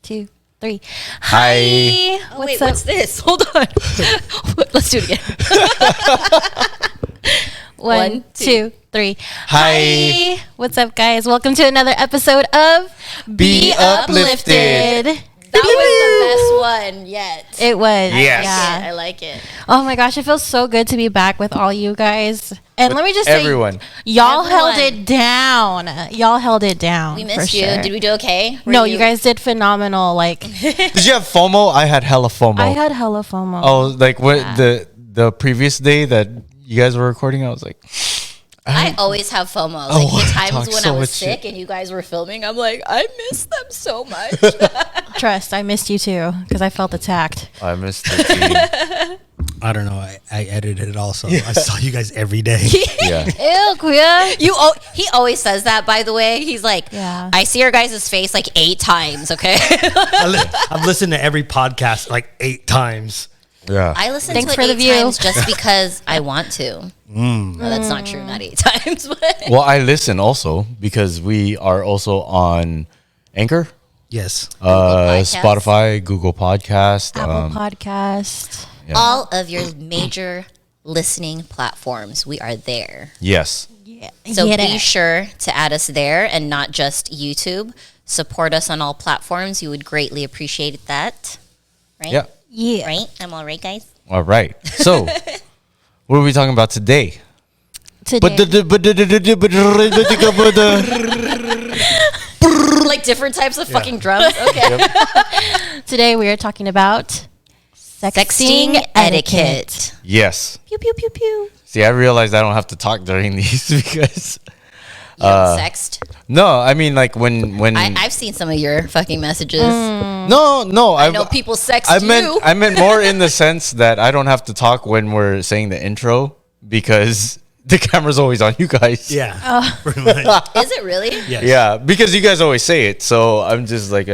2, 3. Hi. Oh, wait, what's this? Hold on. Let's do it again. 1, 2, 3. Hi. What's up, guys? Welcome to another episode of Be Uplifted. That was the best one yet. It was. Yes. Yeah. I like it. Oh my gosh, it feels so good to be back with all you guys. And let me just say, everyone. y'all held Everyone. it down. Y'all held it down. We for missed you. sure. Did we do okay? No, you guys did phenomenal. Like, Did you have FOMO? I had hella FOMO. I had hella FOMO. Oh, like what the previous day that you guys were recording, I was like, I always have FOMO. Like Oh, the I times talk when so I was much sick shit. and you guys were filming, I'm like, I miss them so much. Trust, I missed you too because I felt attacked. I missed the team. I don't know. I edited it also. I saw you guys every day. Yeah. Ew, queer. He always says that, by the way. He's like, Yeah. I see your guys' face like 8 times, okay? I've listened to every podcast like 8 times. Yeah. I listen Thanks to for it the 8 view. times just because I want to. No, that's not true. Not 8 times. But Well, I listen also because we are also on Anchor, Yes. Podcast. Spotify, Google Podcast. Apple Podcast. Yeah. all of your major listening platforms, we are there. Yes. Yeah. So Get be it. sure to add us there and not just YouTube. Support us on all platforms. You would greatly appreciate that. Right? Yeah. Yeah. Right? I'm all right, guys. All right. So, what are we talking about today? Today. Like different types of fucking drums. Okay. Today we are talking about Sexting etiquette. Yes. Pew pew pew pew. See, I realized I don't have to talk during these because You haven't sexed. no, I mean like when I've seen some of your fucking messages. no, I know people sext I you. meant more in the sense that I don't have to talk when we're saying the intro because the camera's always on you guys. Yeah. Pretty much. Is it really? Yes. Yeah, because you guys always say it, so I'm just like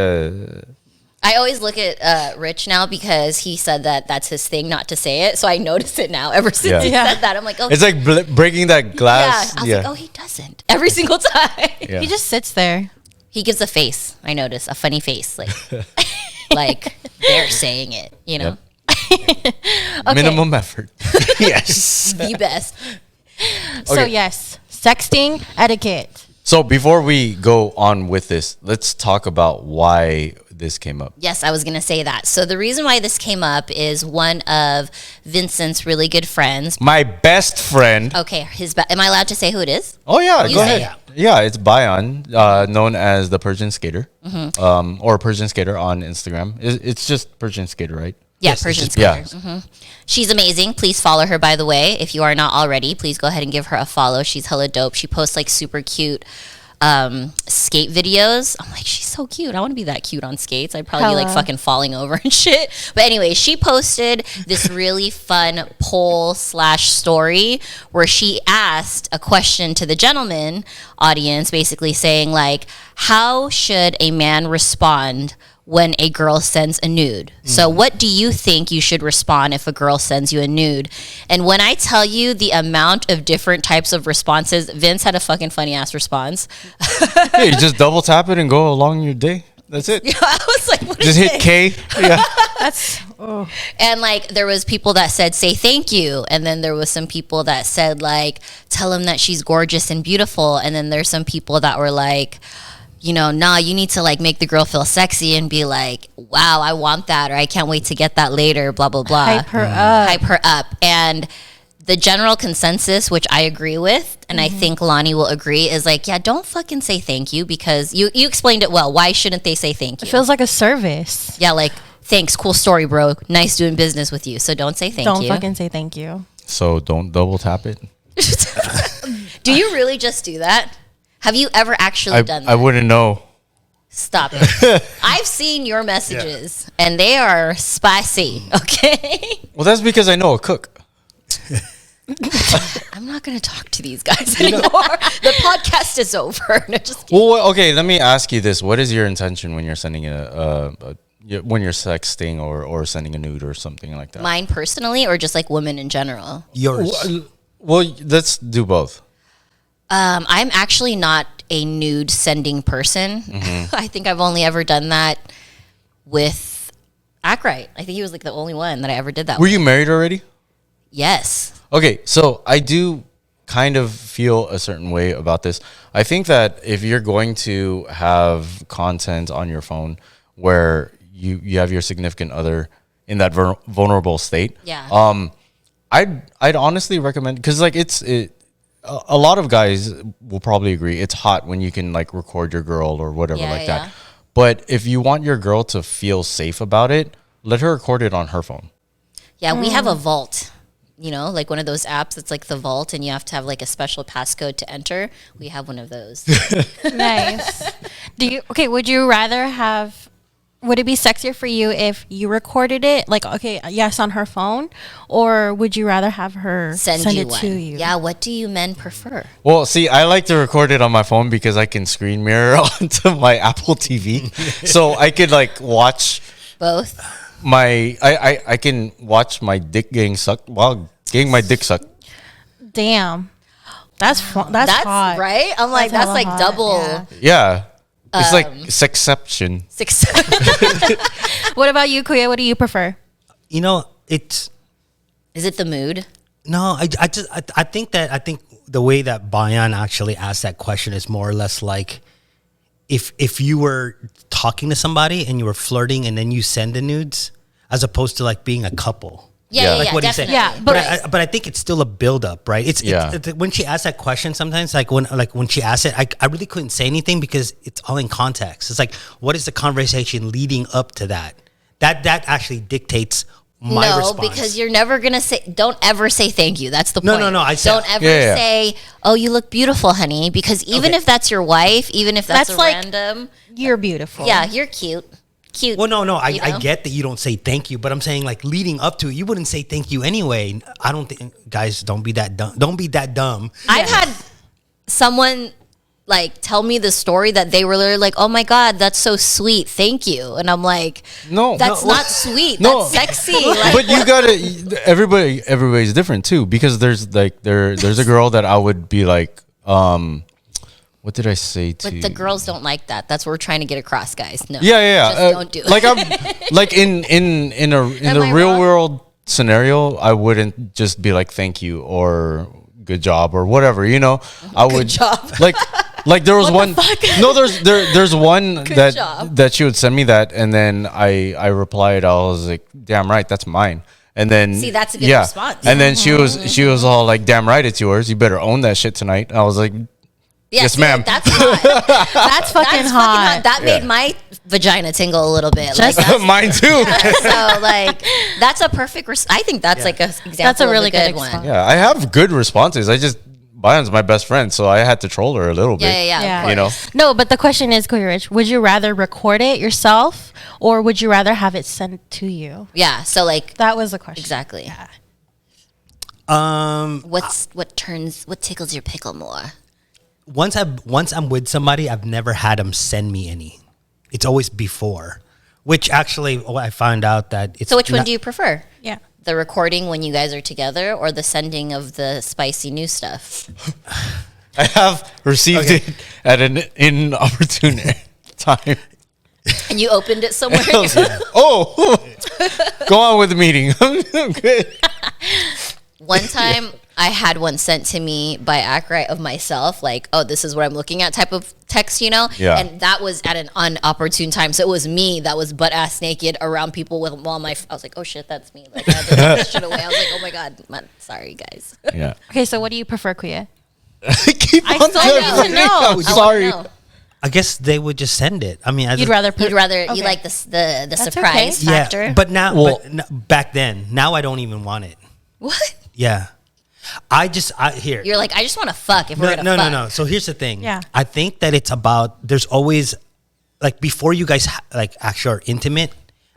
I always look at Rich now because he said that that's his thing not to say it. So I notice it now ever since Yeah. he Yeah. said that. I'm like, oh, it's like breaking that glass. yeah. I was like, oh, he doesn't. Every single time. Yeah. He just sits there. He gives a face. I notice a funny face, like like they're saying it. You know, Okay. Minimum effort. Yes. the best. So Okay. yes, sexting etiquette. So before we go on with this, let's talk about why this came up. Yes, I was gonna say that. So the reason why this came up is one of Vincent's really good friends. My best friend. Okay, am I allowed to say who it is? Oh yeah, You go say ahead. Yeah, it's Bayan, known as the Persian Skater, or Persian Skater on Instagram. It's just Persian Skater, right? Yeah, Yes, Persian it's Skater. Yeah. She's amazing. Please follow her, by the way. If you are not already, please go ahead and give her a follow. She's hella dope. She posts like super cute skate videos. I'm like, she's so cute. I want to be that cute on skates. I'd probably be like Hella. fucking falling over and shit. But anyway, she posted this really fun poll/story where she asked a question to the gentleman audience, basically saying like, how should a man respond when a girl sends a nude? So what do you think you should respond if a girl sends you a nude? And when I tell you the amount of different types of responses, Vince had a fucking funny ass response. Yeah, you just double tap it and go along your day. That's it. I was like, what Just is hit it? K. Yeah. That's And like there was people that said say thank you, and then there was some people that said like tell him that she's gorgeous and beautiful, and then there's some people that were like, you know, nah, you need to like make the girl feel sexy and be like, wow, I want that, or I can't wait to get that later, blah blah blah. hype her up. Hype her up. And the general consensus, which I agree with, and I think Lonnie will agree, is like, yeah, don't fucking say thank you, because you explained it well. Why shouldn't they say thank It you? feels like a service. Yeah, like, thanks, cool story, bro. Nice doing business with you. So don't say thank Don't you. fucking say thank you. So don't double tap it. Do you really just do that? Have you ever actually done that? I wouldn't know. Stop it. I've seen your messages, and they are spicy, okay? Well, that's because I know a cook. I'm not going to talk to these guys anymore. The podcast is over. No, just kidding. Well, okay. Let me ask you this: what is your intention when you're sending when you're sexting or sending a nude or something like that? Mine personally, or just like women in general? Yours. Well, let's do both. I'm actually not a nude sending person. I think I've only ever done that with Ackright. I think he was like the only one that I ever did that Were with. you married already? Yes. Okay, so I do kind of feel a certain way about this. I think that if you're going to have content on your phone where you have your significant other in that vulnerable state, I'd honestly recommend, because like a lot of guys will probably agree it's hot when you can like record your girl or whatever that. But if you want your girl to feel safe about it, let her record it on her phone. Yeah, we have a vault. You know, like one of those apps that's like the vault, and you have to have like a special passcode to enter. We have one of those. Nice. Would you rather have, would it be sexier for you if you recorded it, like, okay, yes, on her phone, or would you rather have her send you it one. to you? Yeah, what do you men prefer? Well, see, I like to record it on my phone because I can screen mirror onto my Apple TV. So I could like watch both. I can watch my dick getting sucked while getting my dick sucked. Damn. That's fun. That's hot. Right? I'm like, that's like hot. double. Yeah. It's like sexception. What about you, Kuya? What do you prefer? You know, it's... Is it the mood? No, I think the way that Bayan actually asked that question is more or less like if you were talking to somebody and you were flirting and then you send the nudes, as opposed to like being a couple. Yeah, like what he said. definitely. Yeah, But I think it's still a buildup, right? It's when she asked that question, sometimes like when she asked it, I really couldn't say anything because it's all in context. It's like, what is the conversation leading up to that? That actually dictates my response. No, because you're never gonna say. Don't ever say thank you. That's the point. No. I said, don't ever say, "Oh, you look beautiful, honey," because even if that's your wife, even if that's like, random, you're beautiful. Yeah, you're cute. Cute. Well, no, I get that you don't say thank you, but I'm saying like leading up to it, you wouldn't say thank you anyway. I don't think, guys, don't be that dumb. Don't be that dumb. I've had someone like tell me the story that they were literally like, "Oh my god, that's so sweet, thank you," and I'm like, that's not sweet. That's sexy." Like, But you gotta. Everybody's different too, because there's a girl that I would be like, what did I say to? But the girls don't like that. That's what we're trying to get across, guys. No. Yeah. Just don't do it. Like I'm like in a real world scenario, I wouldn't just be like thank you or good job or whatever. You know, I would job. like there was one. No, there's one job. that she would send me that, and then I replied. I was like, damn right, that's mine. And then See, that's a good response. And then she was all like, damn right, it's yours. You better own that shit tonight. I was like, yes, ma'am. That's hot. That's fucking hot. That made my vagina tingle a little bit. Like, mine too. so like, that's a perfect. I think that's like a example. That's a really of a good good one. example. Yeah, I have good responses. Bayan's my best friend, so I had to troll her a little bit. Yeah. You know. No, but the question is, Kuya Rich, would you rather record it yourself or would you rather have it sent to you? Yeah. So like, That was the question. exactly. Yeah. What tickles your pickle more? Once I'm with somebody, I've never had them send me any. It's always before, which actually I found out that it's. So which one do you prefer? Yeah. The recording when you guys are together, or the sending of the spicy new stuff? I have received it at an inopportune time. And you opened it somewhere. Oh, go on with the meeting. I'm good. One time I had one sent to me by Ackright of myself, like, "Oh, this is what I'm looking at," type of text, you know? Yeah. And that was at an unopportune time. So it was me that was butt ass naked around people with all my. I was like, "Oh shit, that's me." Like, I had to put this shit away. I was like, "Oh my god, man, sorry guys." Yeah. Okay, so what do you prefer, Kuya? Keep I on still telling need to me. know. I'm I wanna sorry. know. I guess they would just send it. I mean, You'd rather You Okay. like the surprise okay. factor? But now, Well- back then, now I don't even want it. What? Yeah, here. You're like, I just want to fuck. If we're gonna fuck. No. So here's the thing. Yeah. I think that it's about. There's always, like, before you guys like actually are intimate.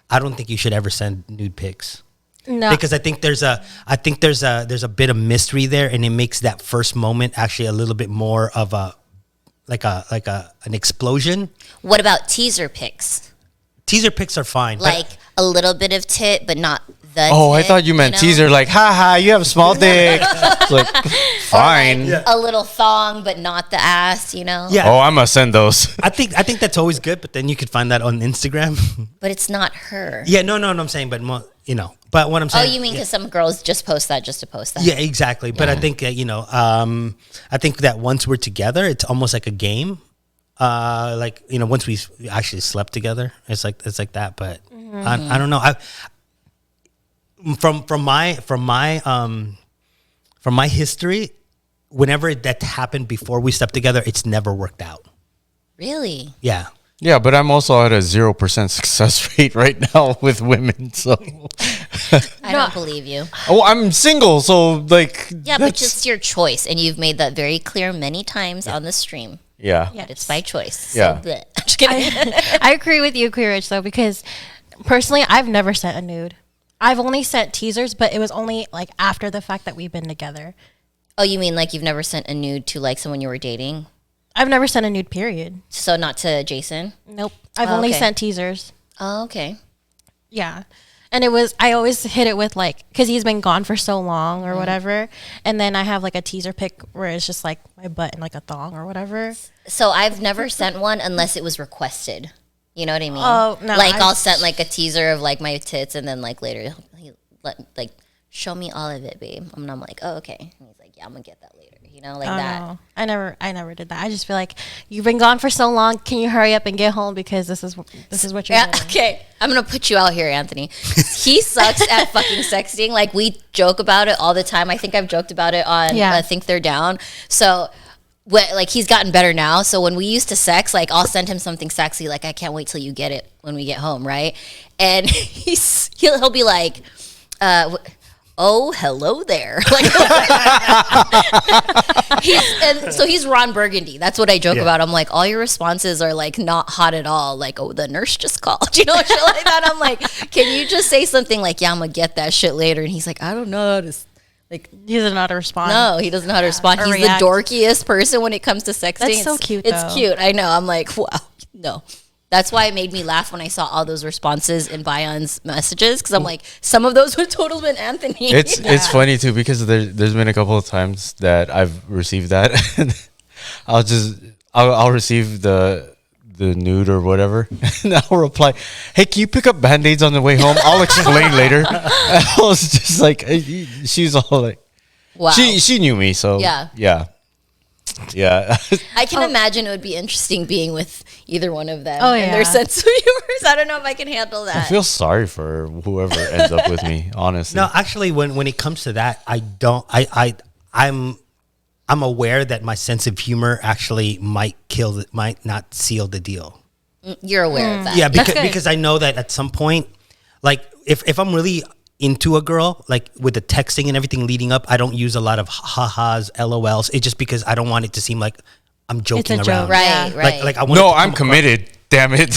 I don't think you should ever send nude pics. No. Because I think there's a bit of mystery there, and it makes that first moment actually a little bit more of an explosion. What about teaser pics? Teaser pics are fine. Like a little bit of tit, but not the. Oh, I tit, thought you meant know? teaser, like, haha, you have a small dick. Like, like, fine. A little thong, but not the ass, you know? Yeah. Oh, I'm gonna send those. I think that's always good, but then you could find that on Instagram. But it's not her. Yeah, no, I'm saying, but you know, but what I'm Oh, saying. you mean because some girls just post that just to post that? Yeah, exactly. But I think you know, I think that once we're together, it's almost like a game. Like, you know, once we actually slept together, it's like that. But I don't know. From my history, whenever that happened before we slept together, it's never worked out. Really? Yeah. Yeah, but I'm also at a 0% success rate right now with women. So, I don't believe you. I'm single. So, like, Yeah, but just your choice. And you've made that very clear many times on the stream. yeah. That it's by choice. Yeah. So, bleh. Just kidding. I agree with you, Queer Rich, though, because personally, I've never sent a nude. I've only sent teasers, but it was only like after the fact that we've been together. Oh, you mean like you've never sent a nude to like someone you were dating? I've never sent a nude, period. So not to Jason? Nope. I've Oh, only okay. sent teasers. Oh, okay. Yeah. And I always hit it with like, because he's been gone for so long or whatever. And then I have like a teaser pic where it's just like my butt and like a thong or whatever. So I've never sent one unless it was requested. You know what I mean? Oh, no, Like I I'll just- sent like a teaser of like my tits and then like later he like show me all of it, babe. And I'm like, oh, okay. And he's like, yeah, I'm gonna get that later. You know, like Oh, that. no. I never did that. I just feel like you've been gone for so long. Can you hurry up and get home because this is what you're Yeah, doing. okay. I'm gonna put you out here, Anthony. He sucks at fucking sexting. Like we joke about it all the time. I think I've joked about it on Yeah. Think They're Down. So like he's gotten better now. So when we used to sex, like I'll send him something sexy, like I can't wait till you get it when we get home, right? And he'll be like, oh, hello there. Like, so he's Ron Burgundy. That's what I joke about. I'm like, all your responses are like not hot at all. Like, oh, the nurse just called, you know, shit like that. I'm like, can you just say something like, yeah, I'm gonna get that shit later? And he's like, I don't know how to. Like, He doesn't know how to respond. no, he doesn't know how to respond. or He's react. the dorkiest person when it comes to sexting. That's so It's- cute, It's though. cute. I know. I'm like, wow, no. That's why it made me laugh when I saw all those responses in Bayon's messages because I'm like, some of those would totally been Anthony. It's funny too because there's been a couple of times that I've received that. I'll receive the nude or whatever, and I'll reply, "Hey, can you pick up band-aids on the way home? I'll explain later." And I was just like, she's all like, wow. she knew me, so Yeah. yeah. I can imagine it would be interesting being with either one of them Oh, and their yeah. sense of humor. I don't know if I can handle I that. feel sorry for whoever ends up with me, honestly. No, actually, when it comes to that, I don't. I'm aware that my sense of humor actually might not seal the deal. You're aware of that. Yeah, That's good. because I know that at some point, like if I'm really into a girl, like with the texting and everything leading up, I don't use a lot of ha-has, LOLs. It's just because I don't want it to seem like I'm joking joke, around. Right, Yeah. right. Like I want it No, to I'm come committed. Damn it.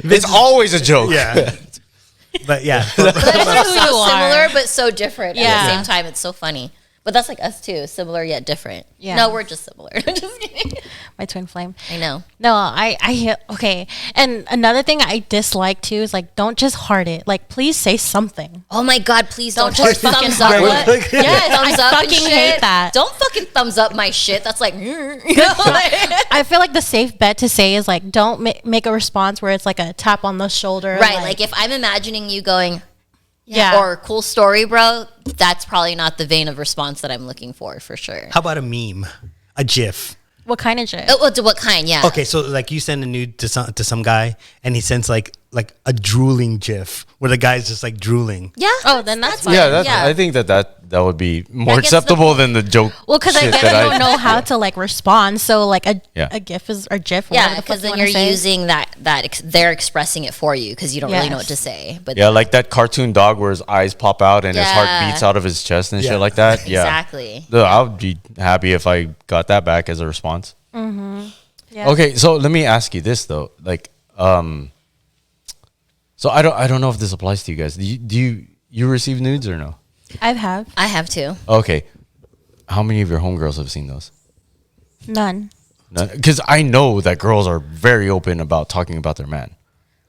It's always a joke. Yeah. But yeah, But it's like who so you are. similar but so different at Yeah. the same time. It's so funny. But that's like us too, similar yet different. Yeah. No, we're just similar. I'm just kidding. My twin flame. I know. No, okay. And another thing I dislike too is like, don't just heart it. Like, please say something. Oh my God, please don't just just fucking thumbs up. heart What? Yeah, thumbs I up and fucking shit. hate that. Don't fucking thumbs up my shit. That's like, you know, like I feel like the safe bet to say is like, don't make a response where it's like a tap on the shoulder. right. Like if I'm imagining you going, yeah. or cool story, bro, that's probably not the vein of response that I'm looking for sure. How about a meme, a GIF? What kind of shit? What kind? Yeah. Okay, so like you send a nude to some guy, and he sends like a drooling GIF where the guy's just like drooling. Yeah. Oh, then that's fine. Yeah, I think that would be more That gets the acceptable than the joke. Well, because I shit guess that I don't know how to like respond. So like a GIF is or GIF. Yeah, whatever the fuck because you then wanna you're say. using they're expressing it for you because you don't really know what to Yes. say. But Yeah, like that cartoon dog where his eyes pop out and his heart Yeah. beats out of his chest and Yeah. shit like that. Yeah, exactly. I would be happy if I got that back as a response. Yeah. Okay, so let me ask you this though, like, so I don't know if this applies to you guys. Do you receive nudes or no? I have I have to. Okay, how many of your homegirls have seen those? none. Because I know that girls are very open about talking about their man.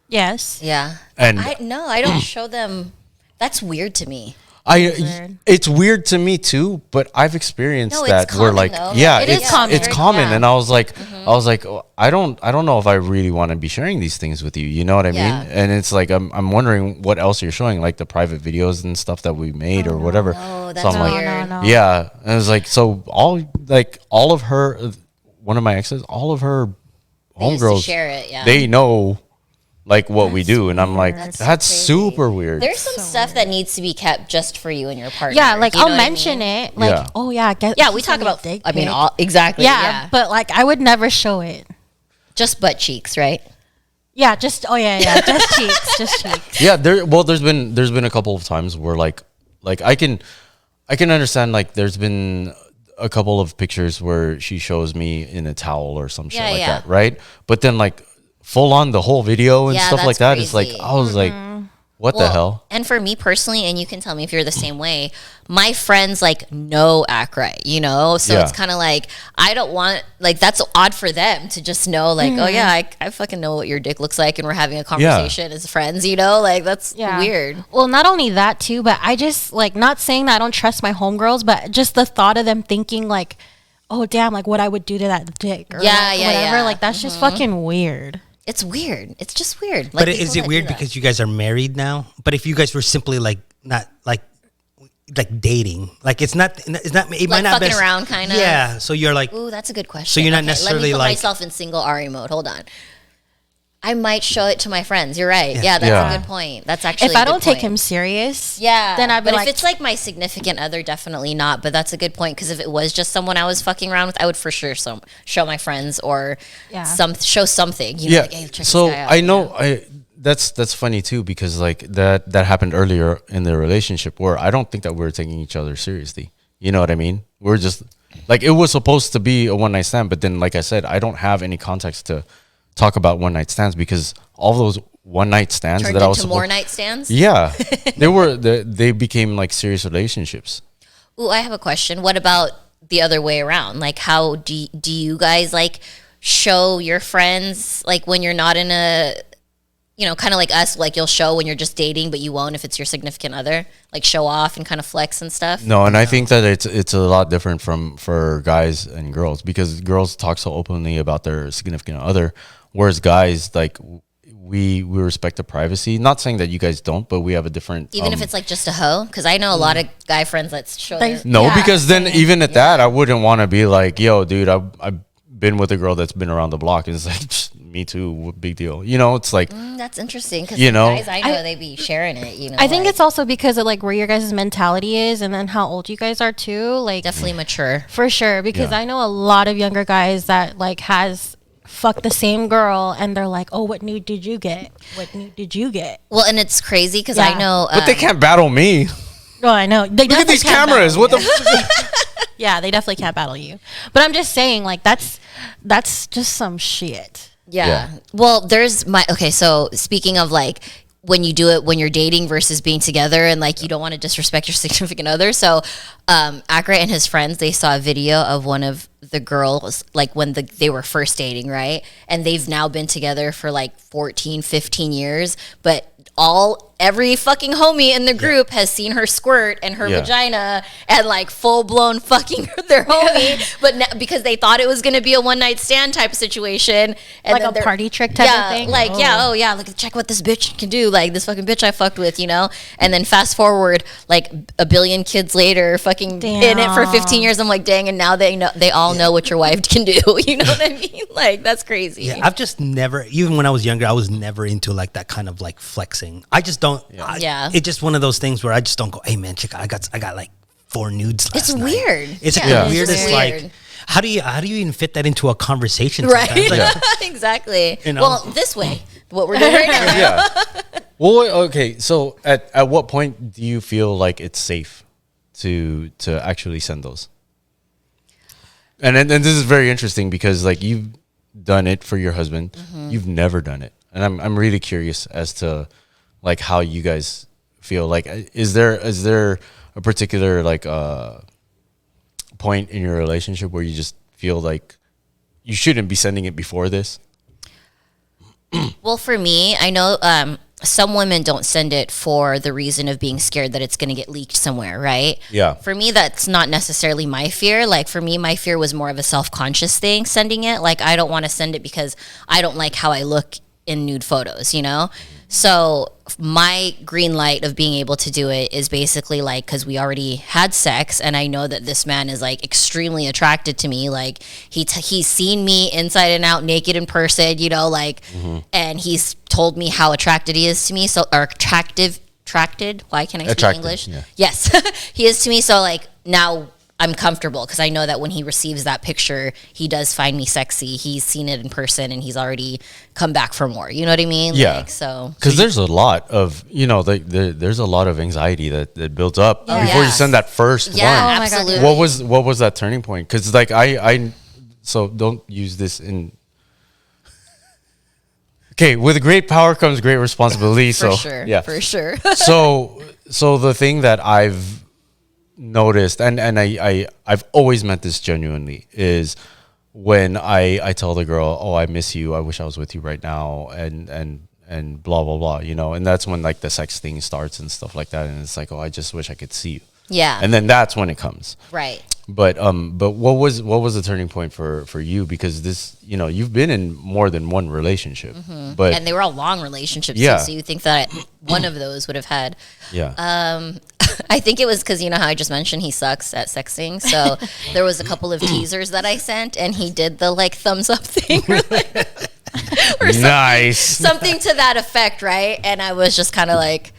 Yes. Yeah. And- I don't show them. That's weird to me. Weird. It's weird to me too, but I've experienced No, it's that where common, like, though. yeah, It is common. it's common. Yeah. And I was like, oh, I don't know if I really want to be sharing these things with you. You know what I Yeah. mean? And it's like, I'm wondering what else you're showing, like the private videos and stuff that we made or whatever. No, So that's I'm like, weird. No. yeah. And it was like, so all of her, one of my exes, all of her They used to homegirls, share it, yeah. they know like what we do. And I'm like, That's that's, so crazy. super weird. There's some stuff that needs to be kept just for you and your partner. Yeah, like You know I'll what I mention mean? it. Like, Yeah. oh yeah, Yeah, we talk about. I mean, exactly. yeah, but like I would never show it. just butt cheeks, right? Yeah, just just cheeks, just cheeks. Yeah, there's been a couple of times where like I can understand, like there's been a couple of pictures where she shows me in a towel or some shit Yeah, like yeah. that, right? But then like full on the whole video and Yeah, stuff like that's that, it's like crazy. I was like, what the Well, hell? And for me personally, and you can tell me if you're the same way, my friends like know act right, you know? So Yeah. it's kind of like, I don't want, like, that's odd for them to just know, like, oh yeah, I fucking know what your dick looks like and we're having a conversation as friends, you know? Like, that's weird. Well, not only that too, but I just like, not saying that I don't trust my homegirls, but just the thought of them thinking like, oh damn, like what I would do to that dick or Yeah, like, yeah, whatever. yeah. Like that's just fucking weird. It's weird. It's just weird. Like, But people is it that weird do that. because you guys are married now? But if you guys were simply like not like dating, like it's not it Like might not fucking around, kinda? Yeah, so you're like, Ooh, that's a good question. So you're not Okay, necessarily let me put like- myself in single Ari mode. Hold on. I might show it to my friends. You're right. Yeah, that's Yeah. a good point. That's actually If a I good don't take point. him serious, Yeah, then I'd be but like, if it's like my significant other, definitely not. But that's a good point because if it was just someone I was fucking around with, I would for sure show my friends or Yeah. show something. You know, Yeah. like, hey, check So this guy out, I you know that's funny too, because like that happened earlier in the relationship where I don't think that we were taking each other seriously. You know what I mean? We're just like, it was supposed to be a one night stand, but then like I said, I don't have any context to talk about one night stands because all those one night stands Turned that I was into more night stands. yeah, they became like serious relationships. Ooh, I have a question. What about the other way around? Like, how do you guys like show your friends like when you're not in a, you know, kind of like us, like you'll show when you're just dating, but you won't if it's your significant other, like show off and kind of flex and stuff. No, and I think that it's a lot different for guys and girls because girls talk so openly about their significant other, whereas guys like we respect the privacy. Not saying that you guys don't, but we have a different. Even if it's like just a hoe, because I know a lot of guy friends that show They- their, no, Yeah, because then even at that, I wouldn't want to be like, yo, dude, I've been with a girl that's been around the block. And it's like, psh, me too, what big deal? You know, it's like, that's interesting because You know? guys I know they be sharing it. You know, I think like, it's also because of like where your guys' mentality is and then how old you guys are too. Like definitely mature. for sure, because Yeah. I know a lot of younger guys that like has fucked the same girl and they're like, oh, what nude did you get? What nude did you get? Well, and it's crazy because Yeah. I know, but they can't battle me. Oh, I know. They Look at these cameras. What the? Yeah, they definitely can't battle you. But I'm just saying, like that's just some shit. Yeah. Yeah. Well, there's so speaking of like when you do it when you're dating versus being together and like you don't want to disrespect your significant other. So Akra and his friends, they saw a video of one of the girls like when they were first dating, right? And they've now been together for like 14, 15 years, but every fucking homie in the group has seen her squirt and her Yeah. vagina and like full blown fucking their homie, but because they thought it was gonna be a one night stand type of situation, and Like then a they're- party trick type of thing? Like look, check what this bitch can do, like this fucking bitch I fucked with, you know. And then fast forward like a billion kids later, fucking in it for 15 years. I'm like, dang, and now they all know what your wife can do. You know what I mean? Like that's crazy. yeah, I've just never, even when I was younger, I was never into like that kind of like flexing. I just don't. Yeah. It's just one of those things where I just don't go, hey man, check, I got like 4 nudes last It's night. weird. It's Yeah, the it's weirdest. just weird. Like, how do you even fit that into a conversation? Right. sometimes? Like, Exactly. You know? Well, this way, what we're doing right now. Yeah. Well, okay. So at what point do you feel like it's safe to actually send those? And this is very interesting because like you've done it for your husband, you've never done it, and I'm really curious as to like how you guys feel. Like, is there a particular like point in your relationship where you just feel like you shouldn't be sending it before this? Well, for me, I know some women don't send it for the reason of being scared that it's going to get leaked somewhere, right? Yeah. For me, that's not necessarily my fear. Like, for me, my fear was more of a self-conscious thing, sending it. Like, I don't want to send it because I don't like how I look in nude photos, you know? So my green light of being able to do it is basically like, because we already had sex and I know that this man is like extremely attracted to me. Like he's seen me inside and out naked in person, you know, like, and he's told me how attracted he is to me. So, or attracted. Why can't I speak Attracted, English? yeah. Yes, he is to me. So like now I'm comfortable because I know that when he receives that picture, he does find me sexy. He's seen it in person and he's already come back for more. You know what I mean? Yeah. Like, so Because there's a lot of, you know, there's a lot of anxiety that builds up before you Yes. send that first yeah, one. Oh my God. absolutely. What was that turning point? Because like I so don't use this in. Okay, with great power comes great responsibility. For So sure. yeah, For sure. so the thing that I've noticed, and I've always meant this genuinely, is when I tell the girl, oh, I miss you, I wish I was with you right now, and blah blah blah, you know, and that's when like the sex thing starts and stuff like that, and it's like, oh, I just wish I could see you. Yeah. And then that's when it comes. Right. But what was the turning point for you? Because this, you know, you've been in more than one relationship, but And they were all long relationships Yeah. too. So you think that one of those would have had. yeah, I think it was because, you know how I just mentioned he sucks at sexting. So there was a couple of teasers that I sent and he did the like thumbs up thing or, like, or something, nice. something to that effect, right? And I was just kind of like,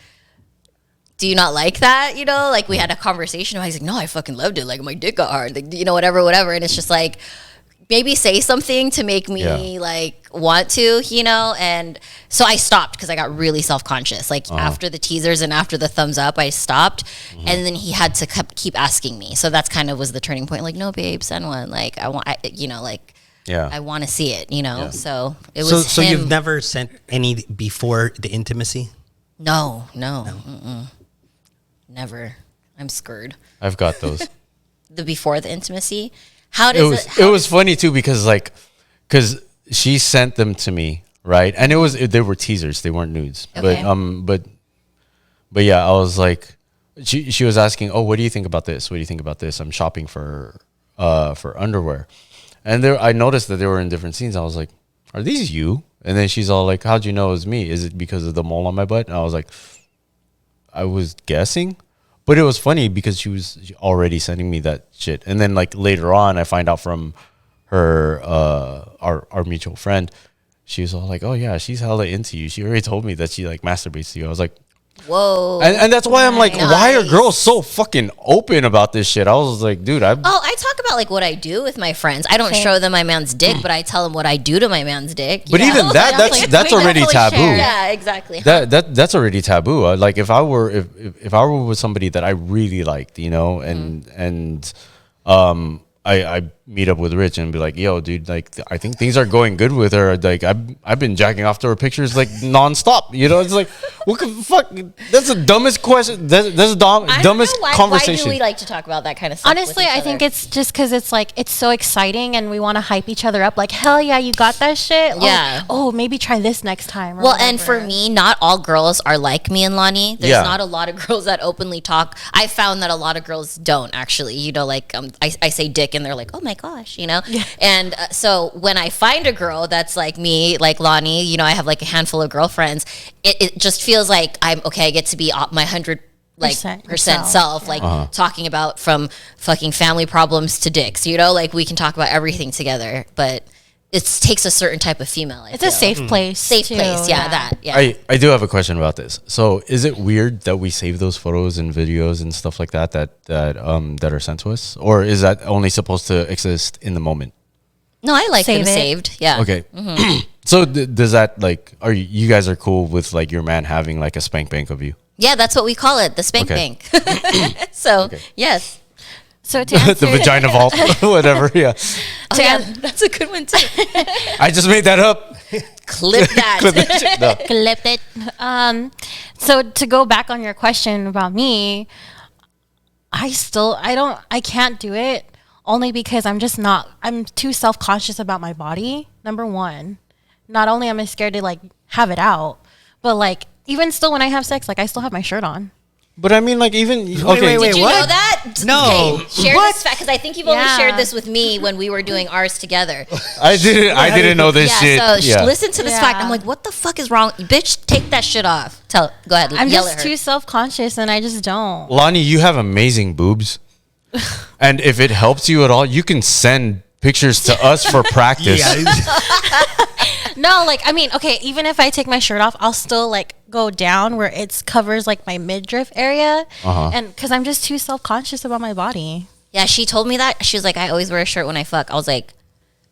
do you not like that? You know, like we had a conversation. I was like, no, I fucking loved it. Like my dick got hard, like, you know, whatever. And it's just like, maybe say something to make me like want to, you know? And so I stopped because I got really self-conscious. Like after the teasers and after the thumbs up, I stopped. And then he had to keep asking me. So that's kind of was the turning point. Like, no, babe, send one. Like I want, you know, like Yeah. I want to see it, you know? Yeah. So it was So him. you've never sent any before the intimacy? No. Mm-mm. Never. I'm scared. I've got those. The before the intimacy. How It does was it? it was funny too because she sent them to me, right? And they were teasers, they weren't nudes. Okay. But yeah, I was like, she was asking, oh, what do you think about this? What do you think about this? I'm shopping for underwear, and I noticed that they were in different scenes. I was like, are these you? And then she's all like, how'd you know it was me? Is it because of the mole on my butt? And I was like, I was guessing. But it was funny because she was already sending me that shit. And then like later on, I find out from her, our mutual friend, she was all like, oh yeah, she's hella into you. She already told me that she like masturbates to you. I was like, Whoa. and that's why I'm like, why are Nice. girls so fucking open about this shit? I was like, dude, I talk about like what I do with my friends. I don't show them my man's dick, but I tell them what I do to my man's dick. but you know? even that's We already definitely taboo. share. Yeah, exactly. That's already taboo. Like if I were with somebody that I really liked, you know, and I meet up with Rich and be like, yo, dude, like I think things are going good with her. Like I've been jacking off to her pictures like nonstop. You know, it's like what the fuck? That's the dumbest question. That's the I don't dumbest know why conversation. do we like to talk about that kind of stuff? Honestly, I think it's just because it's like it's so exciting and we want to hype each other up. Like, hell yeah, you got that shit. Yeah. Oh, maybe try this next time. or well, and for whatever. me, not all girls are like me and Lonnie. There's Yeah. not a lot of girls that openly talk. I found that a lot of girls don't actually. You know, like I say dick and they're like, oh my gosh, you know. Yeah. And so when I find a girl that's like me, like Lonnie, you know, I have like a handful of girlfriends. It just feels like I'm okay. I get to be my 100% Percent self, like talking about from fucking family problems to dicks. You know, like we can talk about everything together, but it takes a certain type of female. it's a safe place. safe too, place. Yeah, that. Yeah. I do have a question about this. So, is it weird that we save those photos and videos and stuff like that are sent to us, or is that only supposed to exist in the moment? No, I like Save them it. saved. Yeah. Okay. So, does that like you guys are cool with like your man having like a spank bank of you? Yeah, that's what we call it, the spank Okay. bank. So, yes. So to answer, The vagina vault, whatever. Yeah, Oh, yeah, that's a good one too. I just made that up. Clip that. Clip that shit. No. clipped it. So to go back on your question about me, I can't do it only because I'm too self-conscious about my body. Number one, not only am I scared to like have it out, but like even still, when I have sex, like I still have my shirt on. But I mean, like, even okay. wait, Did you what? know that? No. Okay, share What? this fact because I think you've only Yeah. shared this with me when we were doing ours together. I didn't know this shit. So listen to this Yeah. fact. I'm like, what the fuck is wrong? Bitch, take that shit off. Go ahead. I'm yell just at her. too self-conscious, and I just don't. Lonnie, you have amazing boobs. And if it helps you at all, you can send pictures to us for practice. No, like, I mean, okay, even if I take my shirt off, I'll still like go down where it covers like my midriff area, and because I'm just too self-conscious about my body. Yeah, she told me that. She was like, I always wear a shirt when I fuck. I was like,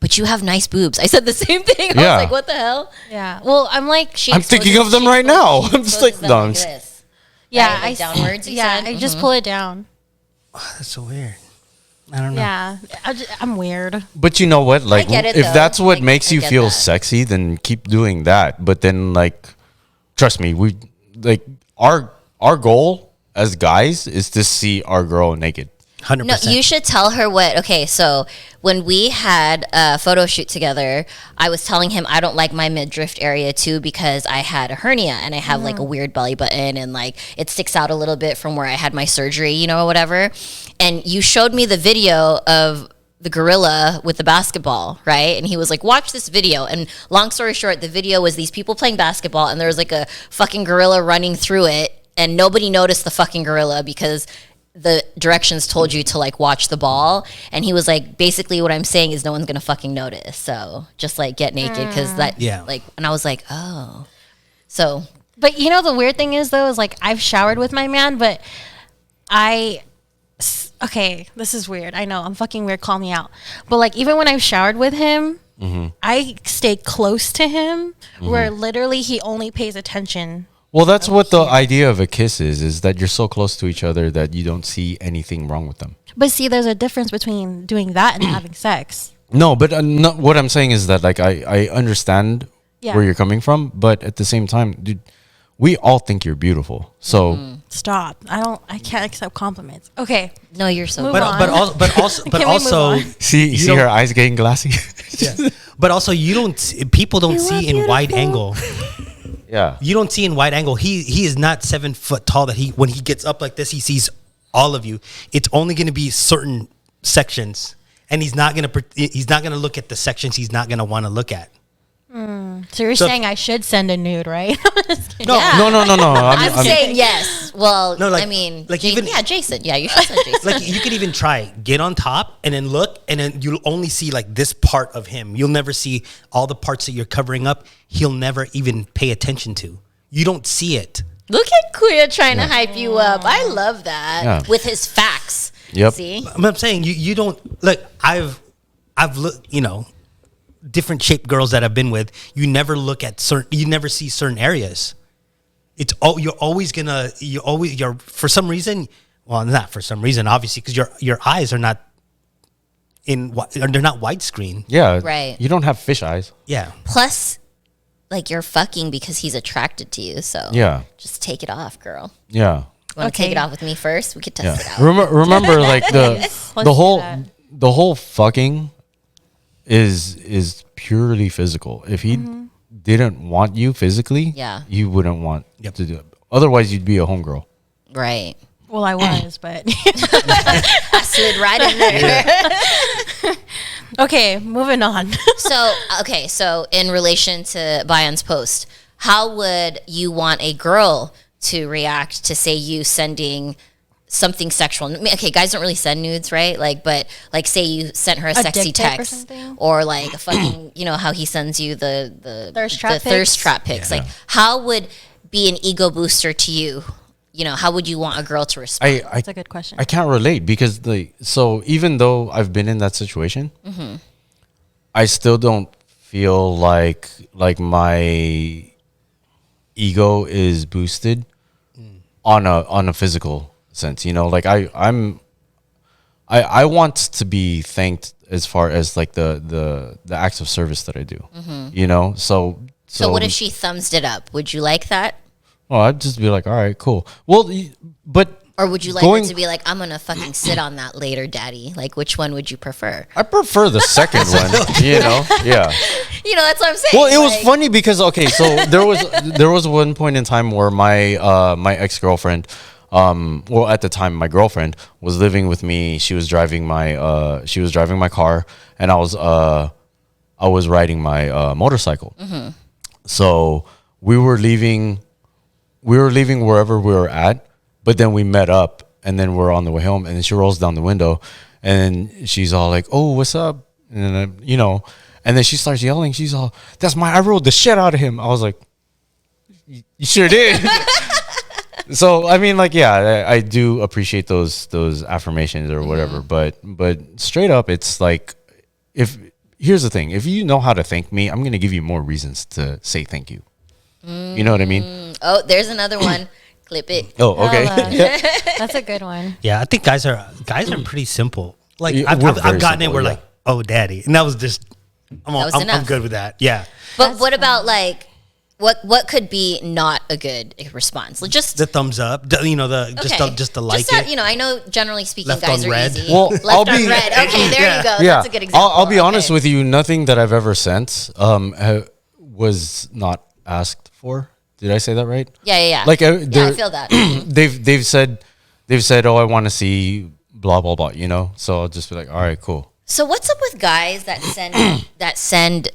but you have nice boobs. I said the same thing. I Yeah. was like, what the hell? Yeah. Well, I'm like, I'm thinking of them right now. I'm just like, no, I'm this. yeah, Right, like downwards, you yeah, said? I just pull it down. That's so weird. I don't know. Yeah, I'm weird. But you know what? Like, get it, if though. that's what Like, makes I you get feel that. sexy, then keep doing that. But then, like, trust me, we like our goal as guys is to see our girl naked. 100%. No, you should tell her what. Okay, so when we had a photo shoot together, I was telling him I don't like my midriff area too because I had a hernia and I have like a weird belly button and like it sticks out a little bit from where I had my surgery, you know, or whatever. And you showed me the video of the gorilla with the basketball, right? And he was like, watch this video. And long story short, the video was these people playing basketball and there was like a fucking gorilla running through it and nobody noticed the fucking gorilla because the directions told you to like watch the ball. And he was like, basically what I'm saying is no one's gonna fucking notice. So just like get naked because that, Yeah. like, and I was like, oh. So But you know, the weird thing is though, is like I've showered with my man, but okay, this is weird. I know I'm fucking weird. Call me out. But like even when I've showered with him, I stay close to him, where literally he only pays attention. Well, that's what the idea of a kiss is that you're so close to each other that you don't see anything wrong with them. But see, there's a difference between doing that and having sex. No, but no, what I'm saying is that like I understand Yeah. where you're coming from, but at the same time, dude, we all think you're beautiful. So Stop. I can't accept compliments. Okay. no, you're so Move good. on. but Can we move on? see don't- her eyes getting glassy. But also, people don't You see are in wide beautiful. angle. Yeah. You don't see in wide angle. He is not 7 foot tall. That when he gets up like this, he sees all of you. It's only going to be certain sections, and he's not gonna look at the sections he's not gonna want to look at. So you're So- saying I should send a nude, right? No, Yeah. No. I'm saying yes. Well, No, like- I mean, like Jason, even- yeah, Jason. Yeah, you should send Jason. like you could even try get on top and then look, and then you'll only see like this part of him. You'll never see all the parts that you're covering up. He'll never even pay attention to. You don't see it. Look at Queer trying to hype you up. I love that Yeah. with his facts. Yep. See, But I'm saying you don't look. I've looked, different shaped girls that I've been with. You never look at you never see certain areas. It's you're for some reason. Well, not for some reason, obviously, because your eyes are not they're not widescreen. Yeah. Right. You don't have fish eyes. Yeah. plus, like you're fucking because he's attracted to you. So Yeah. just take it off, girl. Yeah. Want to take Okay. it off with me first? We could test it Yeah. out. Remember like Let's the do whole that. the whole fucking is purely physical. If he didn't want you physically, Yeah. you wouldn't want Yep. to do it. Otherwise, you'd be a homegirl. Right. Well, I was, but I slid right in there. okay, moving on. So in relation to Bayan's post, how would you want a girl to react to say you sending something sexual? I mean, okay, guys don't really send nudes, right? Like, but like say you sent her a sexy dick pic or text something? or like a fucking, how he sends you the Thirst trap thirst pics? trap pics. Like, how would be an ego booster to you? How would you want a girl to respond? That's a good question. I can't relate because so even though I've been in that situation, I still don't feel like my ego is boosted on a physical sense. Like I want to be thanked as far as like the acts of service that I do. So what if she thumbs it up? Would you like that? Well, I'd just be like, all right, cool. Well, but Or would you like Going- her to be like, I'm gonna fucking sit on that later, daddy? Like, which one would you prefer? I prefer the second one. Yeah. You know, that's what I'm saying. Well, it was like- funny because so there was one point in time where my ex-girlfriend, well, at the time my girlfriend was living with me. She was driving my car, and I was riding my motorcycle. Mm-hmm. So we were leaving wherever we were at, but then we met up, and then we're on the way home, and then she rolls down the window, and she's all like, "Oh, what's up?" And then and then she starts yelling. She's all, I rode the shit out of him. I was like, "You sure did." So I mean, like, yeah, I do appreciate those affirmations or whatever, but straight up, it's like, here's the thing: if you know how to thank me, I'm gonna give you more reasons to say thank you. You know what I mean? Oh, there's another one. Clip it. Oh, okay. That's a good one. Yeah, I think guys are pretty simple. Like Yeah, I've we're very gotten it. simple, We're yeah. like, oh, daddy, and that was just. I'm enough. good with that. Yeah, But what about like what could be not a good response? Like just the thumbs up. Just the like just that, it. I know generally speaking, Left guys on are red. easy. Well, Left I'll on be- red. Okay, there Yeah. you go. Yeah, That's a good example. I'll be honest Okay. with you. Nothing that I've ever sent was not asked for. Did I say that right? Yeah. Like, yeah, I feel that. they've said, oh, I want to see blah blah blah. So I'll just be like, all right, cool. So what's up with guys that send